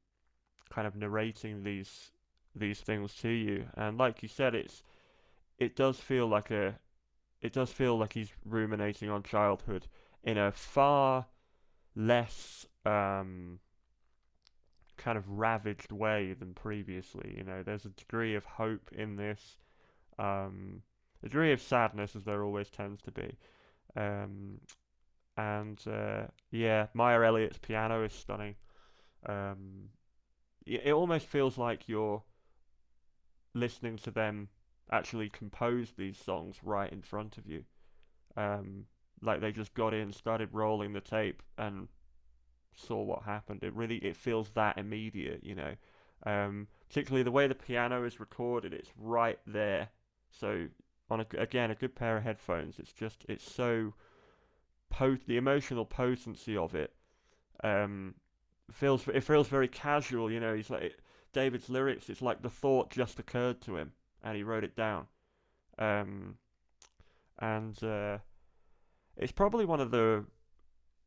kind of narrating these things to you, and like you said, it does feel like it does feel like he's ruminating on childhood in a far less kind of ravaged way than previously. You know, there's a degree of hope in this, a degree of sadness, as there always tends to be. Um, and yeah, Maya Elliott's piano is stunning. Um, it almost feels like you're listening to them actually compose these songs right in front of you. Um, like they just got in, started rolling the tape, and saw what happened. It feels that immediate, you know. Particularly the way the piano is recorded, it's right there. So on again a good pair of headphones, it's so the emotional potency of it feels very casual, you know. He's like David's lyrics. It's like the thought just occurred to him and he wrote it down. Um, and it's probably one of the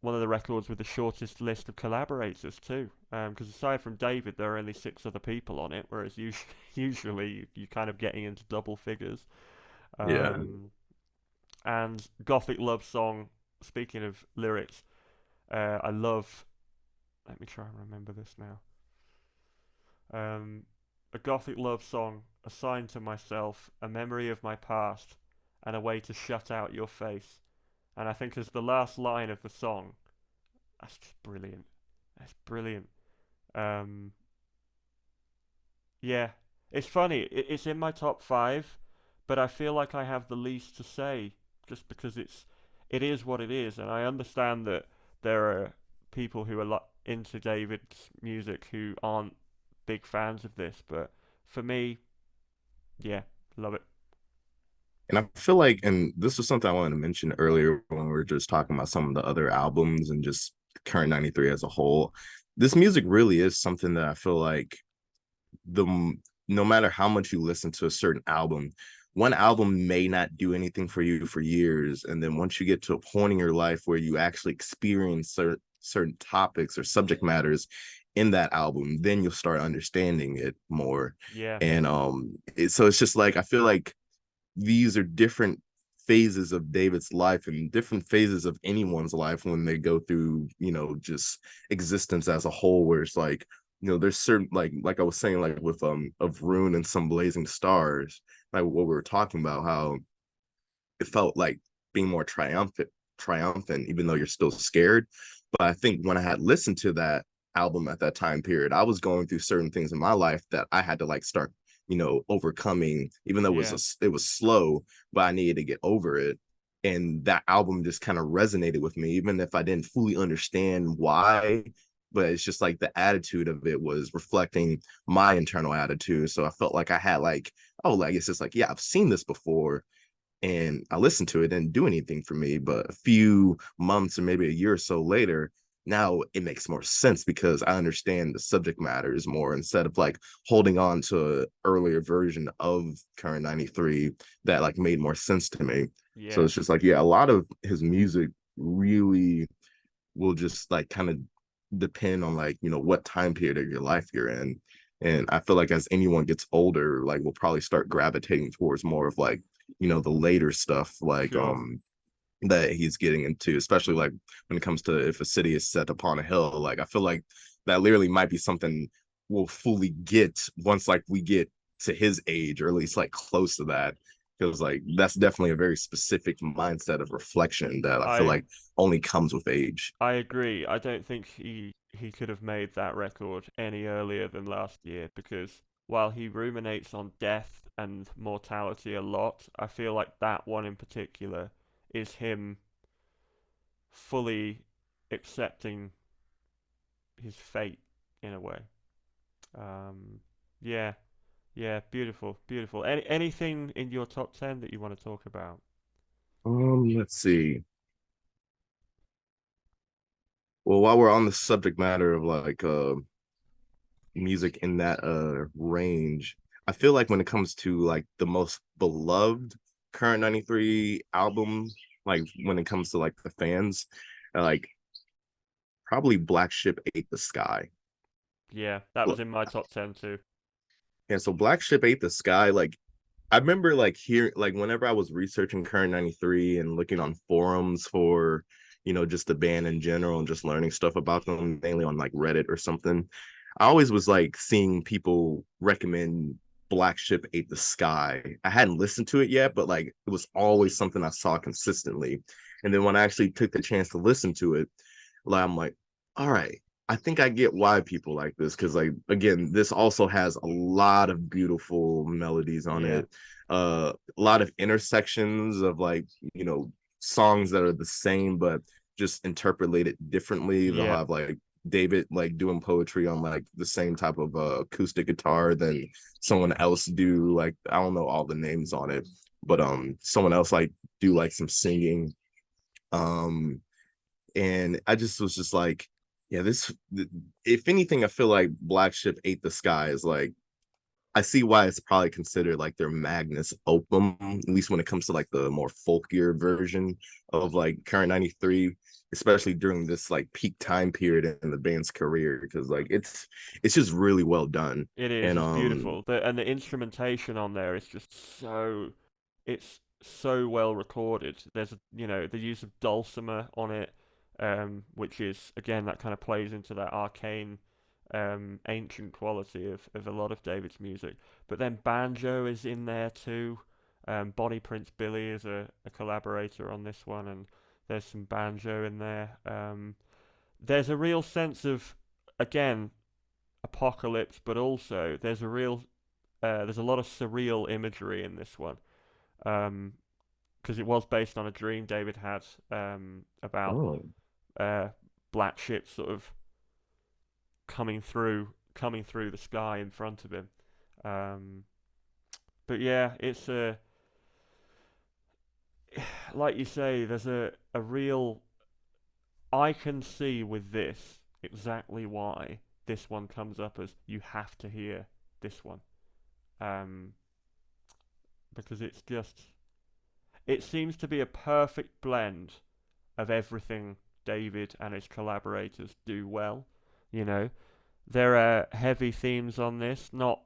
records with the shortest list of collaborators too. Because aside from David, there are only six other people on it, whereas usually you're kind of getting into double figures. Yeah. Um, and Gothic Love Song. Speaking of lyrics, I love. Let me try and remember this now. A Gothic love song, a sign to myself, a memory of my past, and a way to shut out your face. And I think as the last line of the song, that's just brilliant. That's brilliant. Um, yeah, it's funny. It's in my top five, but I feel like I have the least to say just because it is what it is, and I understand that there are people who are into David's music who aren't big fans of this, but for me, yeah, love it. And I feel like, and this was something I wanted to mention earlier when we were just talking about some of the other albums and just current '93 as a whole. This music really is something that I feel like the no matter how much you listen to a certain album, one album may not do anything for you for years, and then once you get to a point in your life where you actually experience certain topics or subject matters in that album, then you'll start understanding it more. Yeah, And so it's just like I feel like these are different phases of David's life and different phases of anyone's life when they go through, you know, just existence as a whole, where it's like, you know, there's certain like I was saying, like with of Rune and Some Blazing Stars, like what we were talking about, how it felt like being more triumphant, even though you're still scared. But I think when I had listened to that album at that time period, I was going through certain things in my life that I had to like start overcoming, even though Yeah, it was slow, but I needed to get over it. And that album just kind of resonated with me, even if I didn't fully understand why. But it's just like the attitude of it was reflecting my internal attitude. So I felt like I had like, oh, like it's just like, yeah, I've seen this before, and I listened to it, it didn't do anything for me. But a few months or maybe a year or so later, now it makes more sense because I understand the subject matters more instead of like holding on to an earlier version of Current 93 that like made more sense to me. So yeah, it's just like, yeah, a lot of his music really will just like kind of depend on like, what time period of your life you're in. And I feel like as anyone gets older, like we'll probably start gravitating towards more of like, the later stuff, like sure. that he's getting into, especially like when it comes to if a city is set upon a hill. Like I feel like that literally might be something we'll fully get once like we get to his age, or at least like close to that. Because like that's definitely a very specific mindset of reflection that I feel I like only comes with age. I agree. I don't think he could have made that record any earlier than last year because while he ruminates on death and mortality a lot, I feel like that one in particular is him fully accepting his fate in a way. Um, yeah, yeah, beautiful, beautiful. Anything in your top 10 that you want to talk about? Let's see. Well, while we're on the subject matter of like music in that range, I feel like when it comes to like the most beloved current 93 album, like when it comes to like the fans, like probably Black Ship Ate the Sky. Yeah, that was in my top 10 too. And so Black Ship Ate the Sky, like I remember like here, like whenever I was researching Current 93 and looking on forums for, just the band in general and just learning stuff about them, mainly on like Reddit or something, I always was like seeing people recommend Black Ship Ate the Sky. I hadn't listened to it yet, but like it was always something I saw consistently. And then when I actually took the chance to listen to it, like I'm like, all right, I think I get why people like this, because like again, this also has a lot of beautiful melodies on Yeah, it, a lot of intersections of like, songs that are the same but just interpreted differently. They'll yeah, have like David like doing poetry on like the same type of acoustic guitar than someone else do. Like I don't know all the names on it, but someone else like do like some singing. Um and I just was just like, yeah, this. If anything, I feel like Black Ship Ate the Sky is like, I see why it's probably considered like their Magnus opum, at least when it comes to like the more folkier version of like Current 93, especially during this like peak time period in the band's career, because like it's just really well done. it is. And It's beautiful. The instrumentation on there is just so it's so well recorded. There's the use of dulcimer on it, which is again that kind of plays into that arcane, ancient quality of a lot of David's music. But then banjo is in there too. Bonnie Prince Billy is a collaborator on this one, and there's some banjo in there. There's a real sense of again apocalypse, but also there's a lot of surreal imagery in this one. Because it was based on a dream David had about oh, uh, black ships sort of coming through the sky in front of him. Um, but yeah, it's a like you say, there's a real I can see with this exactly why this one comes up as you have to hear this one. Um, because it seems to be a perfect blend of everything David and his collaborators do well. You know, there are heavy themes on this, not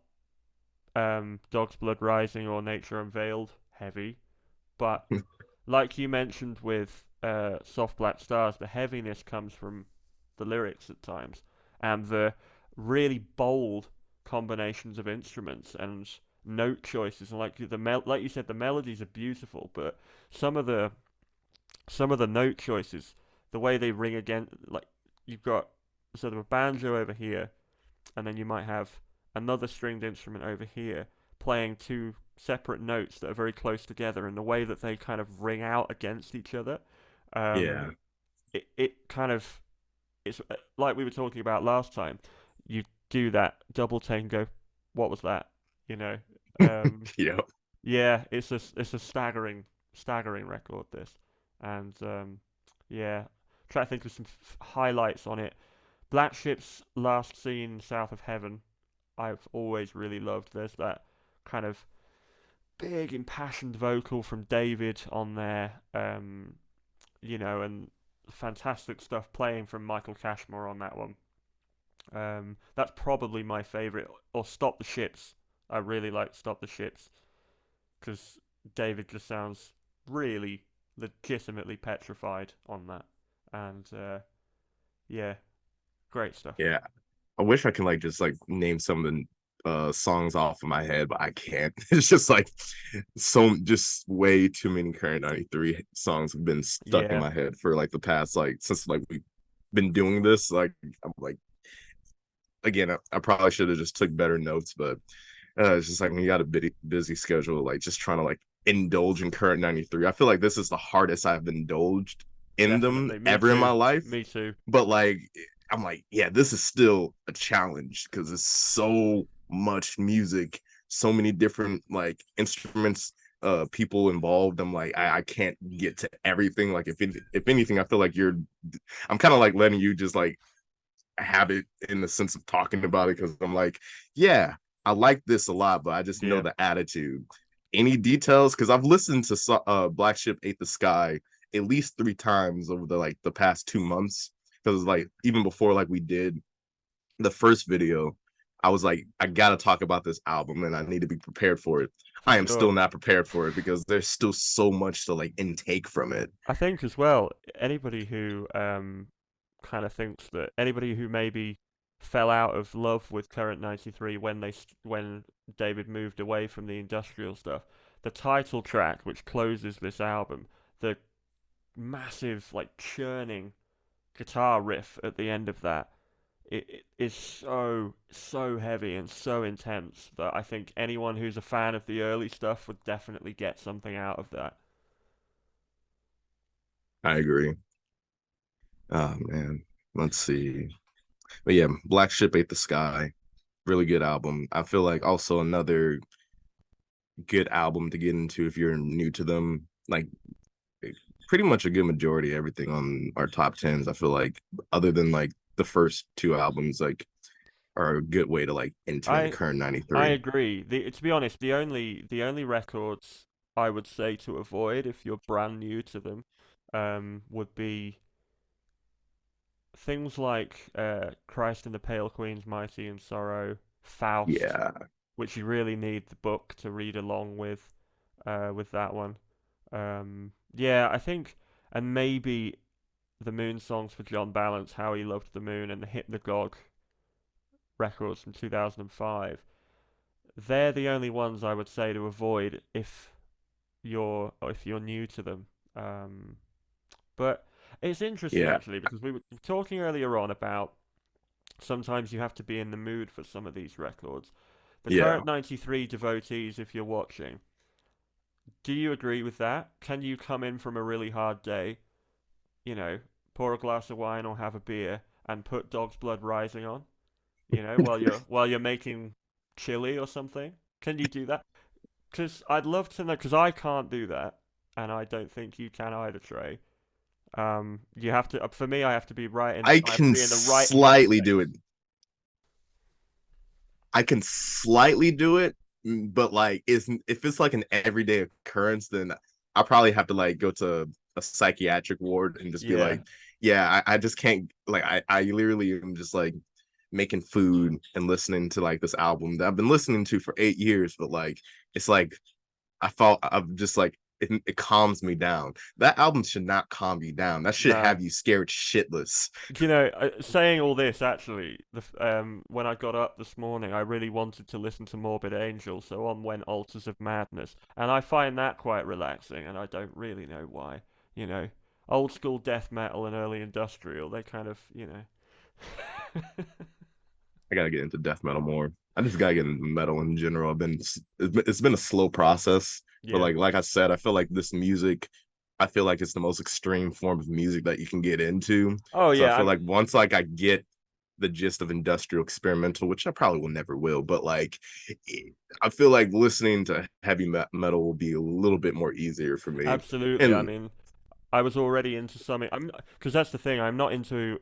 Dog's Blood Rising or Nature Unveiled heavy, but like you mentioned with Soft Black Stars, the heaviness comes from the lyrics at times and the really bold combinations of instruments and note choices. And like you said, the melodies are beautiful, but some of the some of the note choices, the way they ring again, like you've got sort of a banjo over here, and then you might have another stringed instrument over here, playing two separate notes that are very close together, and the way that they kind of ring out against each other, um, Yeah. it kind of it's like we were talking about last time. You do that double take and go, "What was that?" You know. Um, Yeah. yeah, it's a staggering record this, and yeah, try to think of some highlights on it. Black Ship's last scene south of heaven, I've always really loved. There's that kind of big impassioned vocal from David on there, and fantastic stuff playing from Michael Cashmore on that one. That's probably my favorite. Or Stop the Ships. I really like Stop the Ships because David just sounds really legitimately petrified on that, and yeah, great stuff. Yeah. I wish I can like just like name some of the songs off of my head, but I can't. It's just like just way too many current 93 songs have been stuck in Yeah, my head for like the past like since like we've been doing this. Like I'm like again, I probably should have just took better notes, but it's just like when you got a busy schedule, like just trying to like indulge in current 93. I feel like this is the hardest I've indulged in them definitely. Me ever in my too. life. Me too. But like I'm like, yeah, this is still a challenge because it's so much music, so many different like instruments, people involved. I'm like, I can't get to everything. Like if anything, I feel like I'm kind of like letting you just like have it in the sense of talking about it because I'm like, yeah, I like this a lot, but I just know Yeah, the attitude. Any details? Because I've listened to Black Ship Ate the Sky at least 3 times over the past 2 months. Because like even before like we did the first video, I was like, I gotta talk about this album and I need to be prepared for it. for I am sure. still not prepared for it because there's still so much to like intake from it. I think as well, anybody who kind of thinks that anybody who maybe fell out of love with Current 93 when when David moved away from the industrial stuff, the title track which closes this album, the massive like churning guitar riff at the end of that, it is so heavy and so intense that I think anyone who's a fan of the early stuff would definitely get something out of that. I agree. Oh man. Let's see. But yeah, Black Ship Ate the Sky. Really good album. I feel like also another good album to get into if you're new to them. Like pretty much a good majority of everything on our top tens. I feel like other than like the first two albums, like are a good way to like enter into I current I 93. agree. To be honest, the only records I would say to avoid if you're brand new to them, would be things like Christ and the Pale Queen's Mighty in Sorrow, Faust, Yeah. which you really need the book to read along with that one. Yeah, I think, and maybe the Moon songs for John Balance, How He Loved the Moon, and the Hypnagogue records from 2005. They're the only ones I would say to avoid if you're new to them. Um, but it's interesting Yeah. actually because we were talking earlier on about sometimes you have to be in the mood for some of these records. The Yeah. current 93 devotees, if you're watching, do you agree with that? Can you come in from a really hard day, pour a glass of wine or have a beer and put Dog's Blood Rising on, while you're making chili or something? Can you do that? Because I'd love to know. Because I can't do that, and I don't think you can either, Trey. You have to. For me, I have to be right in. I I have to can be in the right slightly do headspace. it. I can slightly do it, but like isn't if it's like an everyday occurrence, then I probably have to like go to a psychiatric ward and just be Yeah. like, yeah, I just can't like I literally am just like making food and listening to like this album that I've been listening to for 8 years, but like it's like I felt I'm just like it calms me down. That album should not calm you down. That should No. have you scared shitless. Saying all this, actually, when I got up this morning, I really wanted to listen to Morbid Angel, so on went Altars of Madness, and I find that quite relaxing, and I don't really know why. You know, old school death metal and early industrial, they kind of. I gotta get into death metal more. I just gotta get into metal in general. It's been a slow process, but Yeah. like I said, I feel like this music, I feel like it's the most extreme form of music that you can get into. Oh So I yeah, feel like once like I get the gist of industrial experimental, which I probably will never will, but like I feel like listening to metal will be a little bit more easier for me. absolutely. I And mean, I was already into something. I'm because that's the thing. I'm not into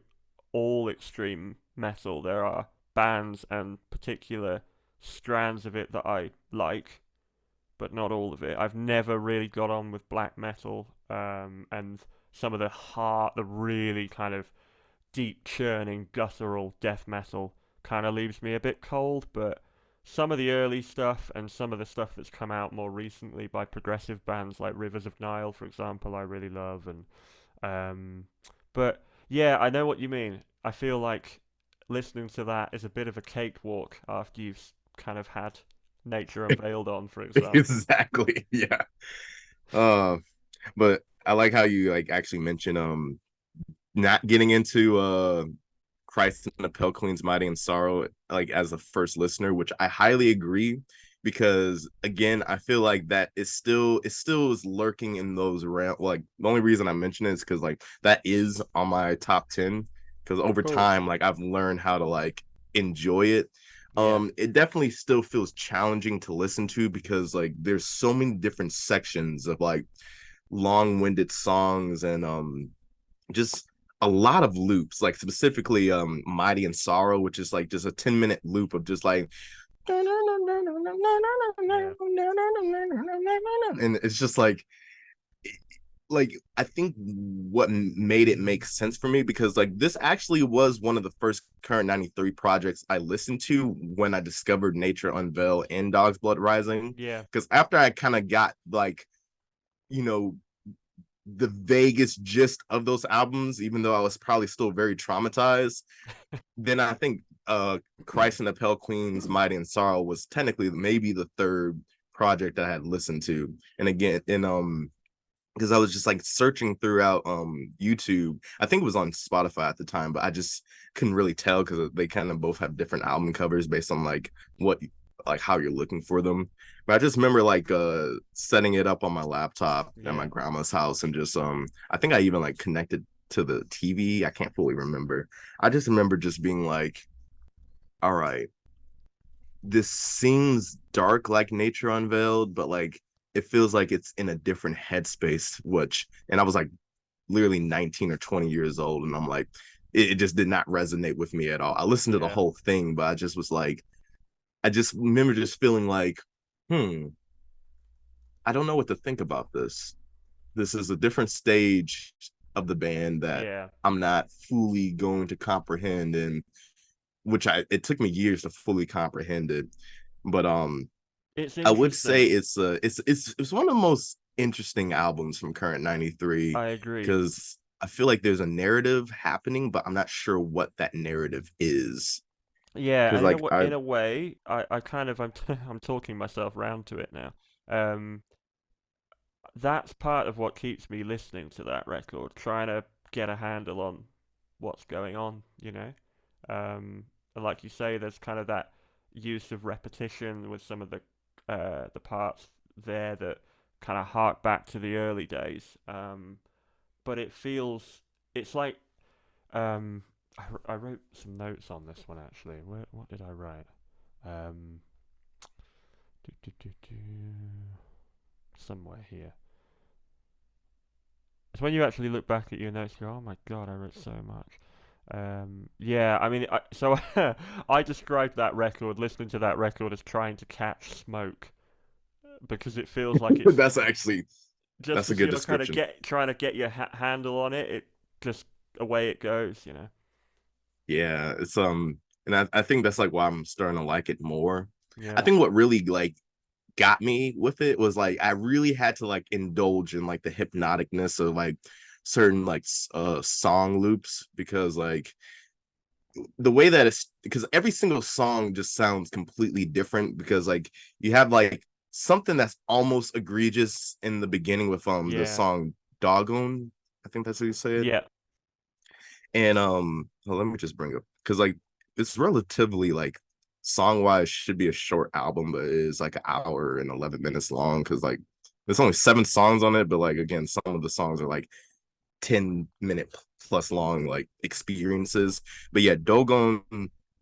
all extreme metal. There are bands and particular strands of it that I like, but not all of it. I've never really got on with black metal, and some of the really kind of deep churning guttural death metal kind of leaves me a bit cold. But some of the early stuff and some of the stuff that's come out more recently by progressive bands like Rivers of Nile, for example, I really love. And um, but yeah, I know what you mean. I feel like listening to that is a bit of a cakewalk after you've kind of had Nature Unveiled on, for example. exactly, yeah. Uh, but I like how you like actually mentioned not getting into Christ and the Pale Queen's Mighty and Sorrow like as a first listener, which I highly agree because again, I feel like that is lurking in those around like the only reason I mention it is because like that is on my top 10 because over Cool. time like I've learned how to like enjoy it. Yeah. It definitely still feels challenging to listen to because like there's so many different sections of like long-winded songs and just a lot of loops, like specifically Mighty and Sorrow, which is like just a 10-minute loop of just like and Yeah. it's just like I think what made it make sense for me because like this actually was one of the first current 93 projects I listened to when I discovered Nature Unveil and Dog's Blood Rising Yeah. because after I kind of got like you know the vaguest gist of those albums, even though I was probably still very traumatized. Then I think Christ and the Pale Queen's Mighty and Sorrow was technically maybe the third project I had listened to. And again, in because I was just like searching throughout YouTube. I think it was on Spotify at the time, but I just couldn't really tell because they kind of both have different album covers based on what like how you're looking for them. But I just remember like setting it up on my laptop at my Yeah. grandma's house and just I think I even like connected to the TV. I can't fully remember. I just remember just being like, all right, this seems dark like Nature Unveiled, but like it feels like it's in a different headspace, which and I was like literally 19 or 20 years old, and I'm like, it just did not resonate with me at all. I listened to the Yeah. whole thing, but I just was like, I just remember just feeling like, hmm, I don't know what to think about this. This is a different stage of the band that Yeah. I'm not fully going to comprehend, and which it took me years to fully comprehend it. But It's I would say interesting. it's one of the most interesting albums from current 93 I agree. because I feel like there's a narrative happening, but I'm not sure what that narrative is. Yeah, Because and like I in a way, I kind of I'm talking myself round to it now. Um, that's part of what keeps me listening to that record, trying to get a handle on what's going on, you know. And like you say, there's kind of that use of repetition with some of the parts there that kind of hark back to the early days. But it feels it's like um, I wrote some notes on this one actually. What did I write? Um, do, do, do, do, somewhere here. It's when you actually look back at your notes, and go, "Oh my god, I wrote so much." Yeah, I mean, so I described that record, listening to that record, as trying to catch smoke because it feels like it's that's actually just that's a as good you're kind of description. trying to get your handle on it, it just away it goes, Yeah, it's and I think that's like why I'm starting to like it more. I Yeah, think what really like got me with it was like I really had to like indulge in like the hypnoticness of like certain like song loops because like the way that it's because every single song just sounds completely different because like you have like something that's almost egregious in the beginning with the yeah, song Doggone. I think that's how you say it. yeah, And well, let me just bring up because like it's relatively like song wise should be a short album, but it is like an hour and 11 minutes long because like there's only 7 songs on it, but like again, some of the songs are like 10-minute plus long like experiences. But yeah, Dogon,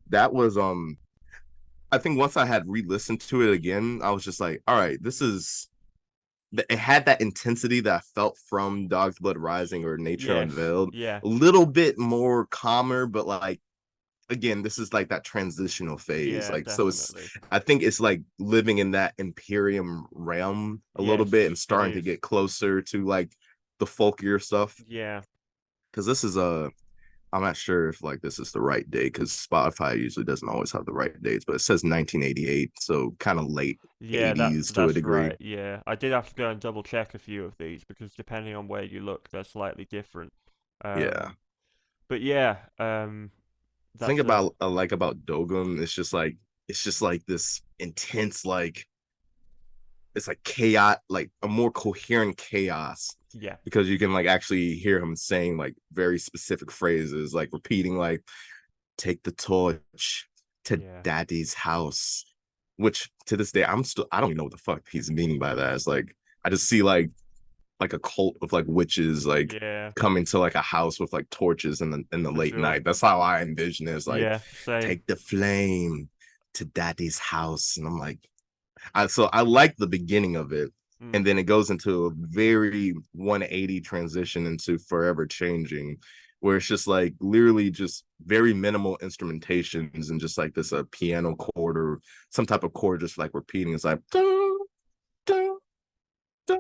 that was I think once I had re-listened to it again, I was just like, all right, this is it had that intensity that I felt from Dog's Blood Rising or Nature Yes. Unveiled. Yeah. A little bit more calmer, but like again, this is like that transitional phase. Yeah, Like so it's definitely. I think it's like living in that Imperium realm a little bit Yes, and it starting to is. get closer to like the folkier stuff. Yeah. Cause this is a I'm not sure if like this is the right date because Spotify usually doesn't always have the right dates, but it says 1988, so kind of late Yeah, 80s to a that's degree. right. Yeah. I did have to go and double check a few of these because depending on where you look, they're slightly different. Yeah. But yeah, Thing that's a about I like about Dogun, it's just like this intense like it's like chaos, like a more coherent chaos yeah. because you can like actually hear him saying like very specific phrases, like repeating like "take the torch to Yeah. Daddy's house," which to this day I don't even know what the fuck he's meaning by that. It's like I just see like a cult of like witches like Yeah, coming to like a house with like torches in the for late sure. night. That's how I envision it. It's like Yeah, same. take the flame to Daddy's house, and I'm like, I like the beginning of it, Mm. and then it goes into a very 180 transition into Forever Changing, where it's just like literally just very minimal instrumentations and just like this piano chord or some type of chord just like repeating. It's like dun, dun, dun,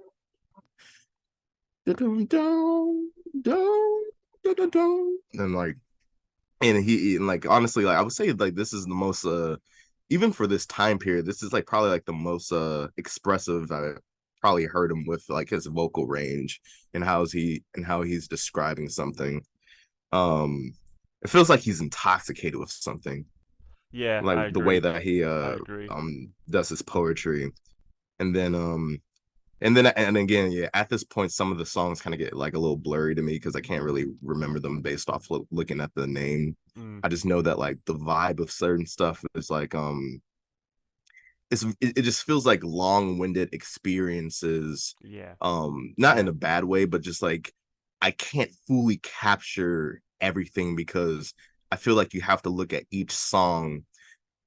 dun, dun, dun, dun, dun, and like and like honestly like I would say like this is the most even for this time period this is like probably like the most expressive I probably heard him with like his vocal range and how he's describing something. um it feels like he's intoxicated with something, Yeah, like I the way agree. that he I agree. does his poetry. And then and again, yeah, at this point, some of the songs kind of get like a little blurry to me because I can't really remember them based off looking at the name. Mm. I just know that like the vibe of certain stuff is like it just feels like long-winded experiences, Yeah. not in Yeah. a bad way, but just like I can't fully capture everything because I feel like you have to look at each song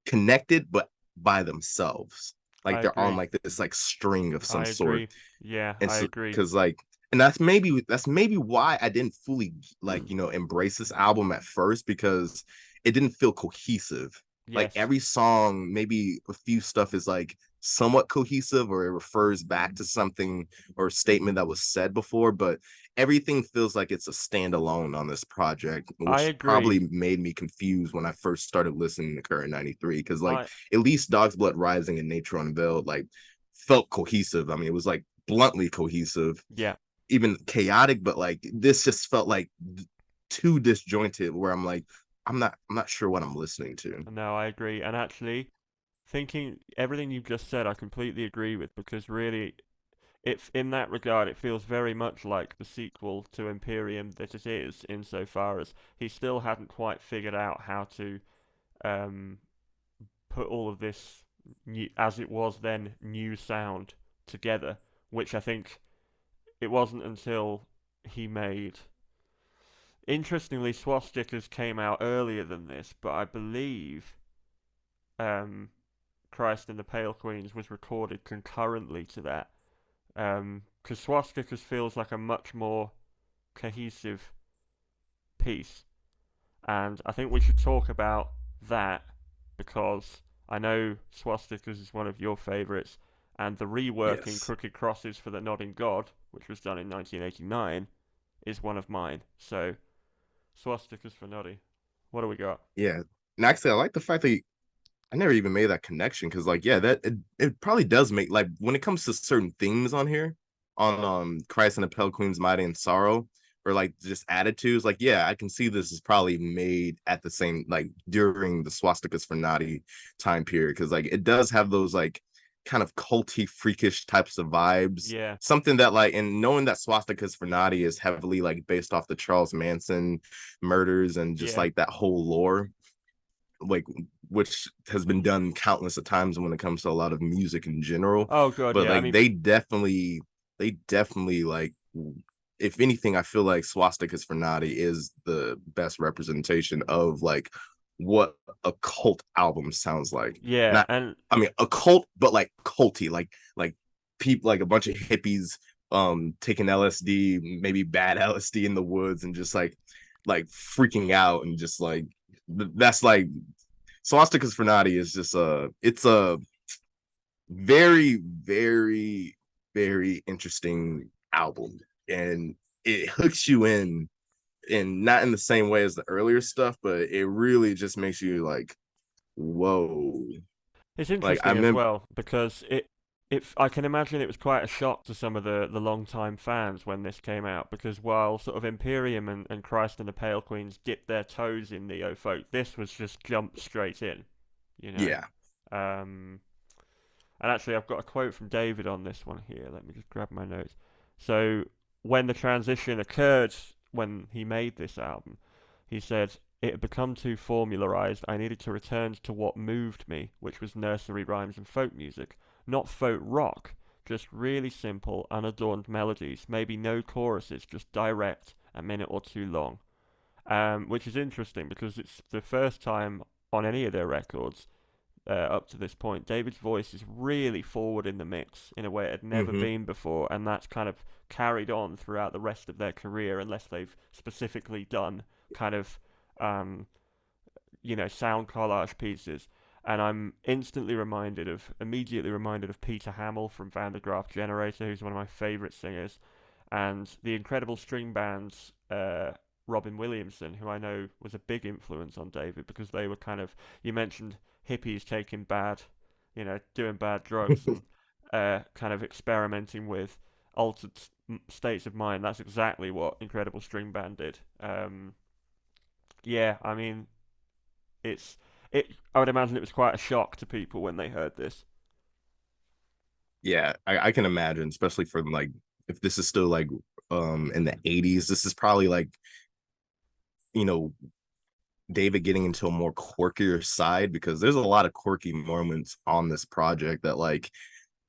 connected but by themselves, like I they're on agree. like this like string of I some sort. agree. Yeah, And I so agree. because like and that's maybe why I didn't fully like embrace this album at first because it didn't feel cohesive. Like Yes. every song, maybe a few stuff is like somewhat cohesive or it refers back to something or a statement that was said before, but everything feels like it's a standalone on this project, I which agree. probably made me confused when I first started listening to Current 93. Because like I at least Dog's Blood Rising and Nature Unveiled like felt cohesive. I mean, it was like bluntly cohesive, yeah. even chaotic, but like this just felt like too disjointed where I'm not sure what I'm listening to. No, I agree. And actually, thinking everything you've just said, I completely agree with because really it's in that regard, it feels very much like the sequel to Imperium that it is, insofar as he still hadn't quite figured out how to um, put all of this new, as it was then, new sound together, which I think it wasn't until he made. Interestingly, Swastikas came out earlier than this, but I believe um, Christ and the Pale Queens was recorded concurrently to that. Because Swastikas feels like a much more cohesive piece, and I think we should talk about that because I know Swastikas is one of your favourites, and the reworking Yes. Crooked Crosses for the Nodding God, which was done in 1989, is one of mine. So, Swastikas for Noddy. What do we got? Yeah. And actually, I like the fact that I never even made that connection because, like, yeah, that it probably does make like when it comes to certain themes on here, on Christ and the Pale Queen's Mighty and Sorrow, or like just attitudes, like, yeah, I can see this is probably made at the same like during the Swastikas for Noddy time period because like it does have those like kind of culty, freakish types of vibes. Yeah, Something that like, and knowing that Swastikas for Noddy is heavily like based off the Charles Manson murders and just yeah, like that whole lore, like which has been done countless of times when it comes to a lot of music in general. Oh god, But yeah. I like mean, they definitely like, if anything, I feel like Swastikas for Noddy is the best representation of like what a cult album sounds like. yeah, Not, and I mean, a cult, but like culty, like people, like a bunch of hippies taking LSD, maybe bad LSD in the woods, and just like freaking out, and just like that's like Swastikas for Noddy is just it's a very, very, very interesting album, and it hooks you in, and not in the same way as the earlier stuff, but it really just makes you like, whoa. it's Like I interesting as remember, well because I can imagine it was quite a shock to some of the long-time fans when this came out because while sort of Imperium and Christ and the Pale Queens dipped their toes in neo folk, this was just jumped straight in, you know. yeah. Um, and actually, I've got a quote from David on this one here. Let me just grab my notes. So, when the transition occurred when he made this album, he said, it had become too formularized. I needed to return to what moved me, which was nursery rhymes and folk music. Not folk rock, just really simple, unadorned melodies, maybe no choruses, just direct, a minute or two long. Which is interesting because it's the first time on any of their records up to this point, David's voice is really forward in the mix in a way it had never Mm-hmm. been before, and that's kind of carried on throughout the rest of their career, unless they've specifically done kind of, um, sound collage pieces. And I'm immediately reminded of Peter Hamill from Van der Graaf Generator, who's one of my favourite singers, and the incredible string band's Robin Williamson, who I know was a big influence on David because they were kind of, you mentioned hippies taking doing bad drugs and kind of experimenting with altered states of mind. That's exactly what Incredible String Band did. Yeah, I mean, it's it. I would imagine it was quite a shock to people when they heard this. Yeah, I can imagine, especially for like, if this is still like in the 80s, this is probably like, you know, David getting into a more quirkier side, because there's a lot of quirky moments on this project that, like,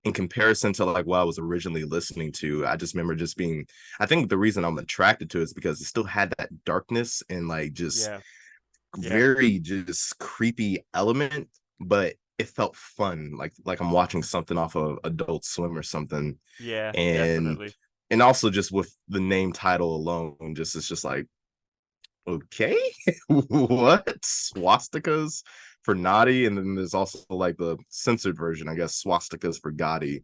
in comparison to like what I was originally listening to, I just remember just being, I think the reason I'm attracted to it is because it still had that darkness and like just Yeah, yeah, very just creepy element, but it felt fun, like I'm watching something off of Adult Swim or something. yeah, and definitely. and also just with the name title alone, just it's just like, okay, what, swastikas for Noddy, and then there's also like the censored version, I guess, swastikas for Gotti.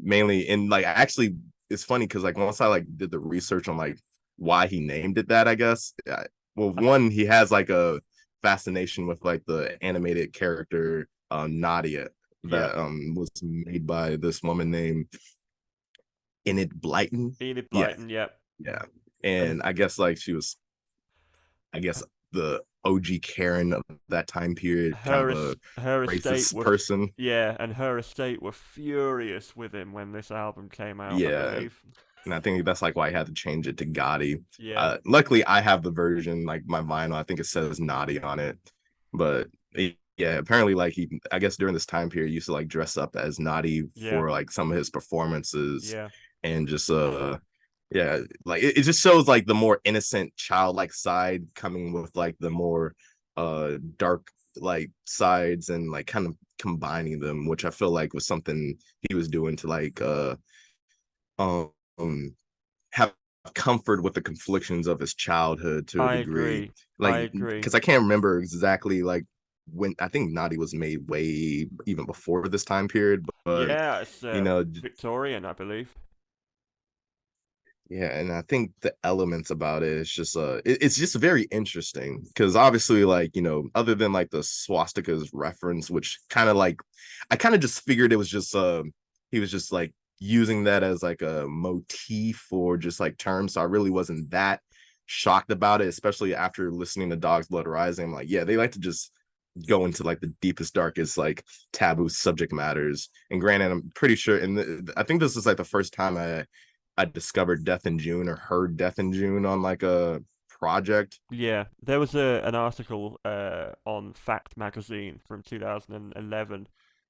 Mainly, and like actually, it's funny because like once I like did the research on like why he named it that, I guess, well, one, he has like a fascination with like the animated character Nadia, Yeah, that was made by this woman named Enid Blyton. Enid Yeah, Blyton. Yeah, yeah. and And I guess like she was, I guess, the OG Karen of that time period, kind of a her estate racist were person. yeah, and her estate were furious with him when this album came out, I Yeah. believe. And I think that's like why I had to change it to Gotti. Yeah, Luckily, I have the version, like my vinyl. I think it says Noddy on it. But yeah, apparently, like I guess during this time period, he used to like dress up as Noddy yeah, for like some of his performances, yeah. and just yeah, like it just shows like the more innocent, childlike side coming with like the more dark like sides, and like kind of combining them, which I feel like was something he was doing to like um have comfort with the conflictions of his childhood to a I degree. agree. I Like, agree. because I can't remember exactly like when, I think Noddy was made way even before this time period, but Yeah, it's you know, Victorian, I believe. yeah, and I think the elements about it is just it's just very interesting because obviously, like, other than like the swastikas reference, which kind of like, I kind of just figured it was just he was just like using that as like a motif or just like terms, so I really wasn't that shocked about it, especially after listening to Dog's Blood Rising. I'm like, yeah, they like to just go into like the deepest, darkest, like taboo subject matters. And granted, I'm pretty sure, and I think this is like the first time I discovered Death in June or heard Death in June on like a project. Yeah, there was an article on Fact magazine from 2011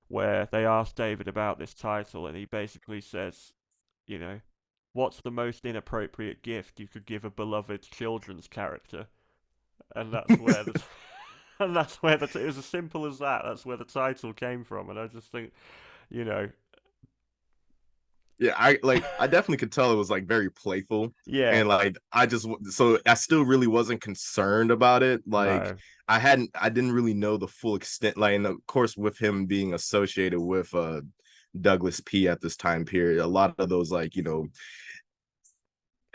where they asked David about this title, and he basically says, you know, what's the most inappropriate gift you could give a beloved children's character? And that's where the and that's where it was as simple as that. That's where the title came from, and I just think, you know, Yeah, I definitely could tell it was like very playful, yeah, and like I just so I still really wasn't concerned about it. Like no, I didn't really know the full extent. Like, and of course, with him being associated with Douglas P at this time period, a lot of those like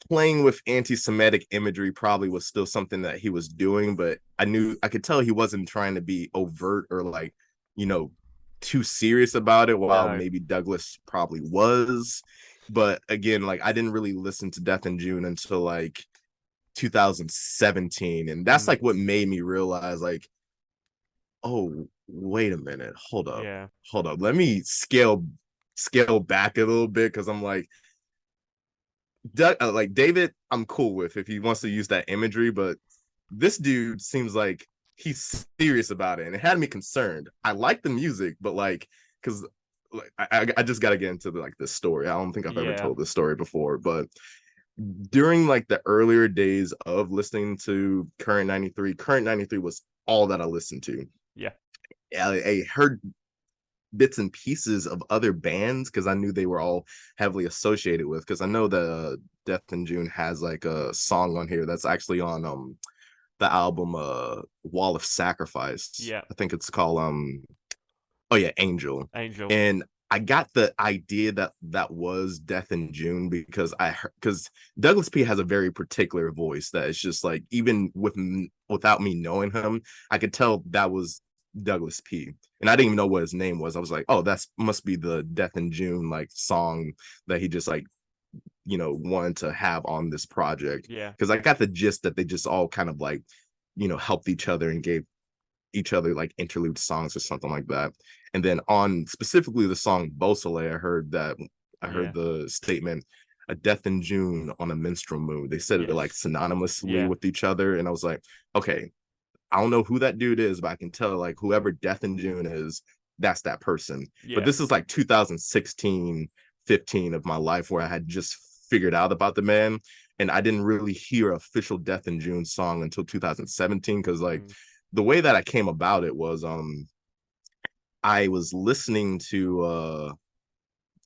playing with anti-Semitic imagery probably was still something that he was doing, but I could tell he wasn't trying to be overt or like, you know, too serious about it, while no, maybe Douglas probably was. But again, like I didn't really listen to Death in June until like 2017. And that's mm, like what made me realize like, oh, wait a minute, hold up. yeah, Hold up. Let me scale back a little bit because I'm like David, I'm cool with if he wants to use that imagery, but this dude seems like he's serious about it, and it had me concerned. I like the music, but like, because like I just got to get into like this story. I don't think I've ever yeah, told this story before, but during like the earlier days of listening to Current 93 was all that I listened to. yeah, I heard bits and pieces of other bands because I knew they were all heavily associated with. Because I know that Death in June has like a song on here that's actually on the album Wall of Sacrifice. yeah, I think it's called oh yeah, Angel. Angel, And I got the idea that that was Death in June because I heard because Douglas P has a very particular voice that is just like even without me knowing him, I could tell that was Douglas P. And I didn't even know what his name was. I was like, oh, that's must be the Death in June like song that he just like wanted to have on this project yeah, because I got the gist that they just all kind of like helped each other and gave each other like interlude songs or something like that. And then on specifically the song Beausoleil, I heard yeah, the statement a death in June on a minstrel moon. They said it like yes, synonymously yeah, with each other. And I was like, okay, I don't know who that dude is, but I can tell like whoever Death in June is, that's that person. But yeah, this is like 2016, 15 of my life where I had just figured out about the man. And I didn't really hear official Death in June song until 2017. Cause like mm, the way that I came about it was I was listening to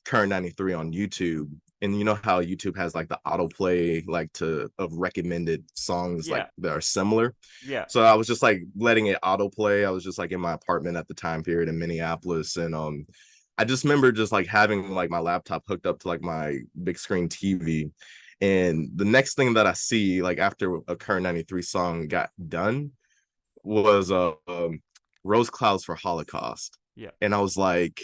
Current 93 on YouTube. And you know how YouTube has like the autoplay like to of recommended songs like yeah, that are similar. yeah, So I was just like letting it autoplay. I was just like in my apartment at the time period in Minneapolis. And I just remember just like having like my laptop hooked up to like my big screen TV. And the next thing that I see, like after a Current 93 song got done, was Rose Clouds for Holocaust. yeah, And I was like,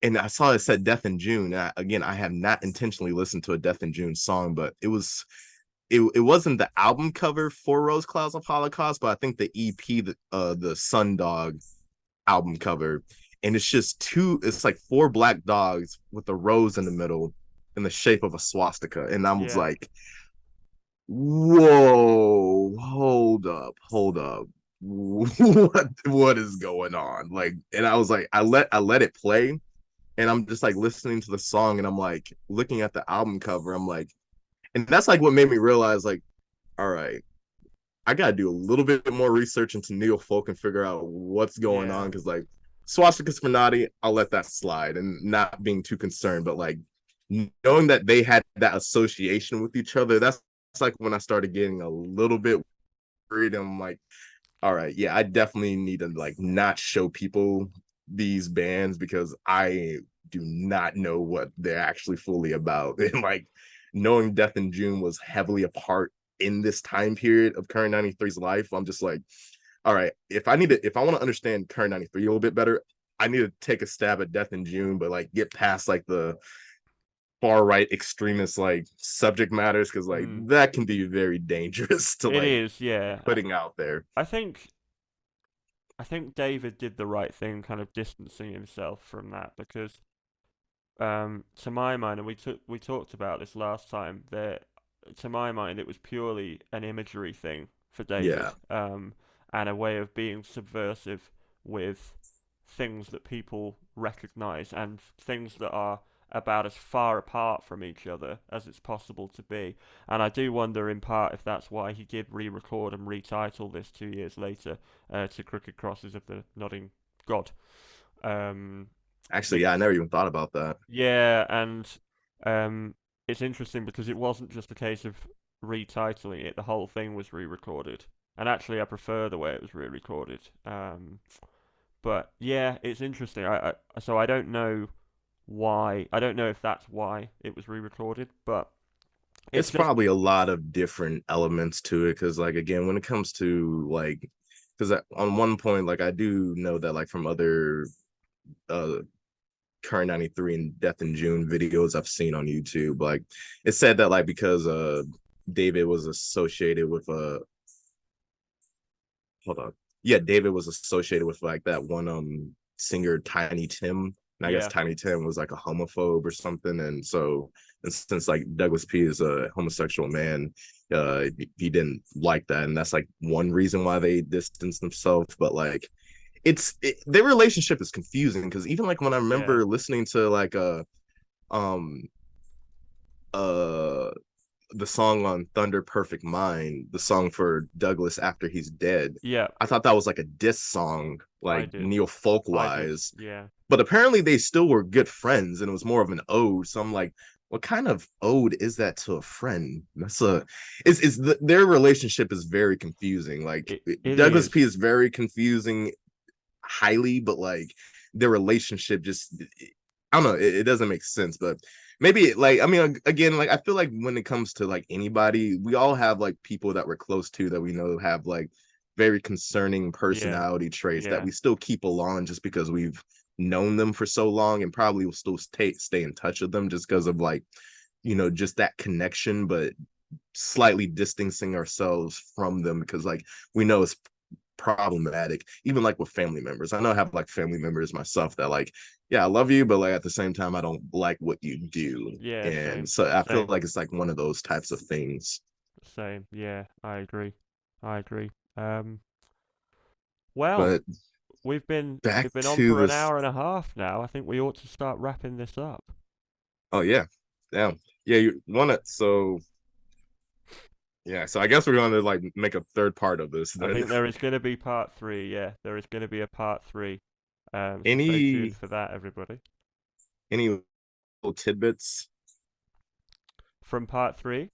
and I saw it said Death in June. Again, I have not intentionally listened to a Death in June song, but it wasn't the album cover for Rose Clouds of Holocaust, but I think the EP, the Sundog album cover, and it's like four black dogs with a rose in the middle in the shape of a swastika, and I was yeah, like, whoa, hold up, what is going on? Like, and I was like, I let it play, and I'm just like listening to the song, and I'm like looking at the album cover, I'm like, and that's like what made me realize like, all right, I gotta do a little bit more research into neo folk and figure out what's going on. yeah, Cause like Swastikas for Noddy, I'll let that slide and not being too concerned. But like knowing that they had that association with each other, that's like when I started getting a little bit worried. I'm like, all right, yeah, I definitely need to like not show people these bands because I do not know what they're actually fully about. And like knowing Death in June was heavily a part in this time period of Current 93's life, I'm just like, all right, if I want to understand Current 93 a little bit better, I need to take a stab at Death in June, but like get past like the far right extremist like subject matters because like mm, that can be very dangerous to it like is, yeah. putting out there. I think I think David did the right thing, kind of distancing himself from that because, to my mind, and we talked about this last time, that to my mind, it was purely an imagery thing for David, Yeah. and a way of being subversive with things that people recognize and things that are about as far apart from each other as it's possible to be. And I do wonder, in part, if that's why he did re-record and retitle this 2 years later to Crooked Crosses of the Nodding God. Um, Actually, be- yeah, I never even thought about that. yeah, and um, it's interesting because it wasn't just a case of retitling it; the whole thing was re-recorded. And actually, I prefer the way it was re-recorded. But yeah, it's interesting. So I don't know why. I don't know if that's why it was re-recorded, but it's It's just probably a lot of different elements to it because, like, again, when it comes to like, because on one point, like, I do know that like from other uh current 93 and Death in June videos I've seen on YouTube, like it said that like because David was associated with hold on. Yeah, David was associated with like that one singer Tiny Tim. And I guess yeah, Tiny Tim was like a homophobe or something. And so and since like Douglas P is a homosexual man, he didn't like that. And that's like one reason why they distanced themselves. But like their relationship is confusing because even like when I yeah, remember listening to like um uh the song on Thunder Perfect Mind, the song for Douglas after he's dead. yeah. I thought that was like a diss song, I like did. neo folk I did. wise. Yeah, But apparently they still were good friends, and it was more of an ode. So I'm like, what kind of ode is that to a friend? That's a their relationship is very confusing. Like it Douglas P is. is very confusing highly, but like their relationship just I don't know, it doesn't make sense. But maybe like I mean again, like I feel like when it comes to like anybody, we all have like people that we're close to that we know have like very concerning Yeah, personality traits that yeah, we still keep along just because we've known them for so long and probably will still stay in touch with them just because of like just that connection, but slightly distancing ourselves from them because like we know it's problematic, even like with family members. I know I have like family members myself that like, yeah, I love you, but like at the same time, I don't like what you do. yeah. And Same, so I feel same, like it's like one of those types of things. same. Yeah, I agree. I agree. Um, well, But back we've been on to for an this. hour and a half now. I think we ought to start wrapping this up. Oh yeah. Damn. Yeah, you want it. So yeah, so I guess we're gonna like make a third part of this I then. think there is going to be part three. Yeah, there is going to be a part three. So stay tuned any for that, everybody. any little tidbits? From part three.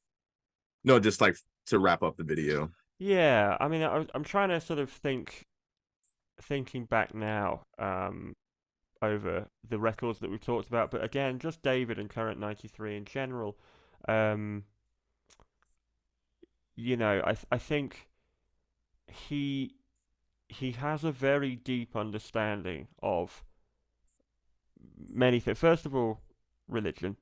No, just like to wrap up the video. Yeah, I mean, I'm trying to sort of thinking back now, over the records that we've talked about, but again, just David and Current 93 in general. Um, I think he he has a very deep understanding of many things. First of all, religion,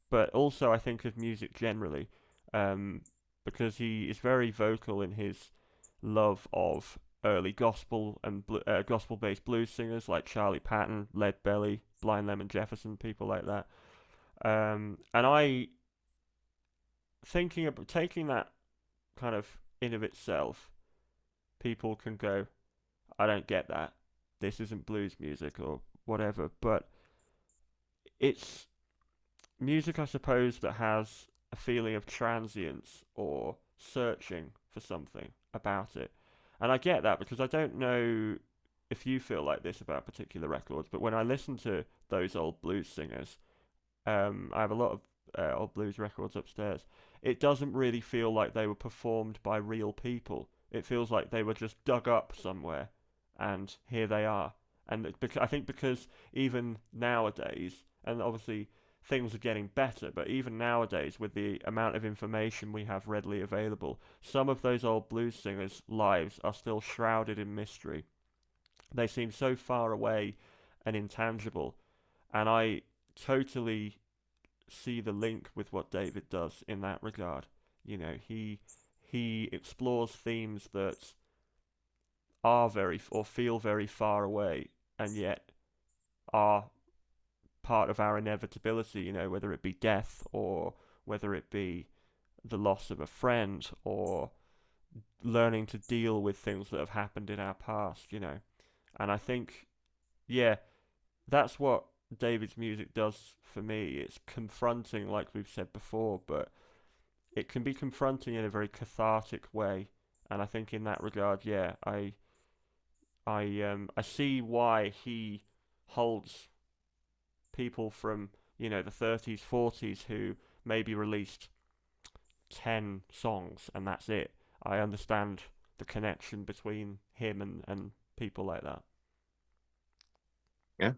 but also I think of music generally, um, because he is very vocal in his love of early gospel and gospel-based blues singers like Charlie Patton, Lead Belly, Blind Lemon Jefferson, people like that. And I thinking about taking that kind of in of itself, people can go, I don't get that. This isn't blues music or whatever. But it's music, I suppose, that has a feeling of transience or searching for something about it. And I get that because I don't know if you feel like this about particular records, but when I listen to those old blues singers, I have a lot of old blues records upstairs. It doesn't really feel like they were performed by real people. It feels like they were just dug up somewhere, and here they are. And I think because even nowadays, and obviously things are getting better, but even nowadays, with the amount of information we have readily available, some of those old blues singers' lives are still shrouded in mystery. They seem so far away and intangible, and I totally see the link with what David does in that regard. He explores themes that are very or feel very far away and yet are part of our inevitability, whether it be death or whether it be the loss of a friend or learning to deal with things that have happened in our past, you know. And I think, yeah, that's what David's music does for me. It's confronting, like we've said before, but it can be confronting in a very cathartic way. And I think in that regard, yeah, I see why he holds people from the 30s, 40s who maybe released 10 songs and that's it. I understand the connection between him and people like that. Yeah,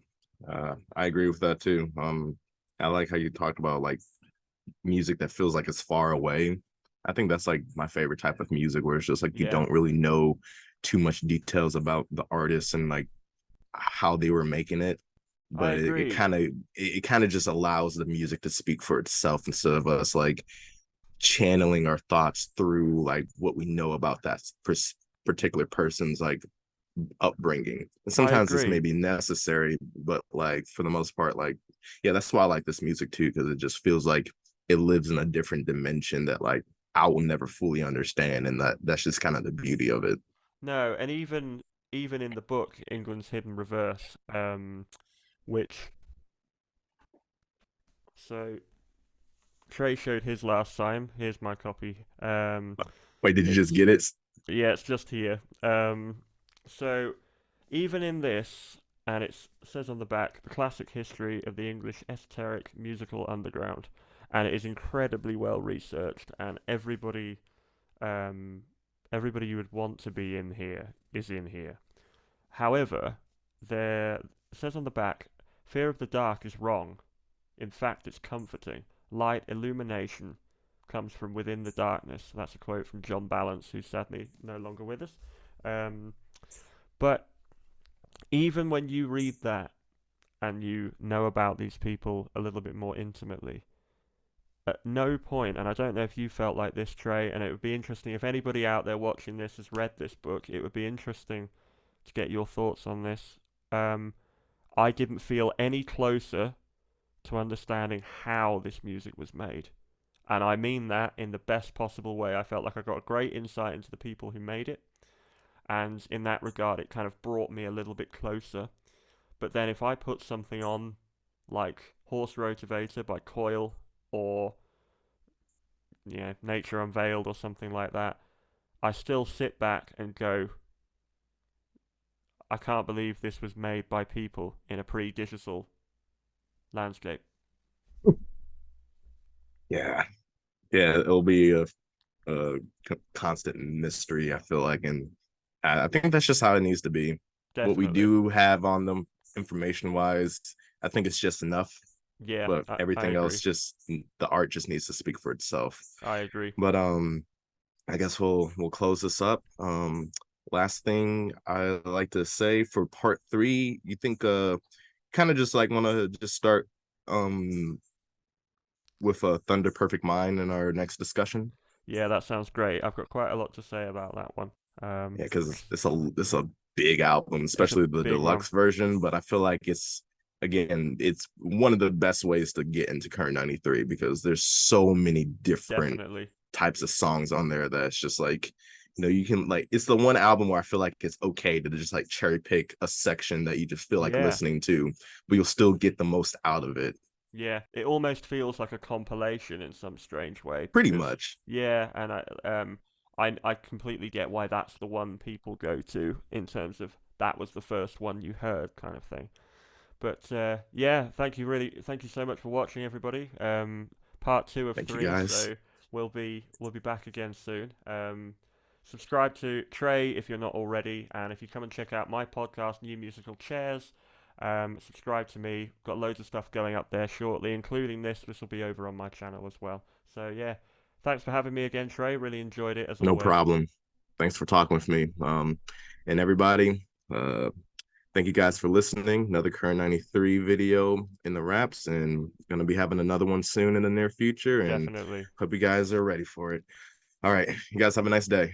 I agree with that too. I like how you talked about like music that feels like it's far away. I think that's like my favorite type of music where it's just like you Yeah, don't really know too much details about the artists and like how they were making it, I but it agree. kind of it kind of just allows the music to speak for itself instead of us like channeling our thoughts through like what we know about that particular person's like upbringing. And I sometimes this may agree. be necessary, but like for the most part, like yeah, that's why I like this music too, because it just feels like it lives in a different dimension that like I will never fully understand, and that's just kind of the beauty of it. No, and even in the book England's Hidden Reverse, which so Trey showed his last time. Here's my copy. Wait, did you just It's get it? Yeah, it's just here. So even in this, and it says on the back, the classic history of the English esoteric musical underground, and it is incredibly well researched, and um, everybody you would want to be in here is in here. However, there it says on the back, fear of the dark is wrong. In fact, it's comforting. Light illumination comes from within the darkness. That's a quote from John Balance, who's sadly no longer with us. Um, but even when you read that and you know about these people a little bit more intimately, at no point, and I don't know if you felt like this, Trey, and it would be interesting if anybody out there watching this has read this book, it would be interesting to get your thoughts on this. Um, I didn't feel any closer to understanding how this music was made. And I mean that in the best possible way. I felt like I got a great insight into the people who made it. And in that regard, it kind of brought me a little bit closer. But then if I put something on like Horse Rotivator by Coil or Nature Unveiled or something like that, I still sit back and go, I can't believe this was made by people in a pre-digital landscape. Yeah, yeah, it'll be a constant mystery. I feel like, and I think that's just how it needs to be. What we Definitely. do have on them, information wise, I think it's just enough. Yeah, But I everything else, agree. just the art just needs to speak for itself. I agree. But I guess we'll close this up. Last thing I like to say for part three, you think kind of just like want to just start um with a Thunder Perfect Mind in our next discussion. Yeah, that sounds great. I've got quite a lot to say about that one. Yeah, because it's a big album, It's a especially the big one, deluxe version. But I feel like it's again, it's one of the best ways to get into Current 93 because there's so many different definitely. types of songs on there that's just like you can like it's the one album where I feel like it's okay to just like cherry pick a section that you just feel like Yeah, listening to, but you'll still get the most out of it. yeah. It almost feels like a compilation in some strange way Pretty because much. yeah, and I completely get why that's the one people go to in terms of that was the first one you heard kind of thing. But yeah, thank you so much for watching, everybody. Part two of Thank you three, guys. so we'll be back again soon. Subscribe to Trey if you're not already, and if you come and check out my podcast, New Musical Chairs, subscribe to me. Got loads of stuff going up there shortly, including this. This will be over on my channel as well. So yeah, thanks for having me again, Trey. Really enjoyed it as No always. problem. Thanks for talking with me. And everybody, thank you guys for listening. Another Current 93 video in the wraps, and gonna be having another one soon in the near future. And Definitely. hope you guys are ready for it. All right. You guys have a nice day.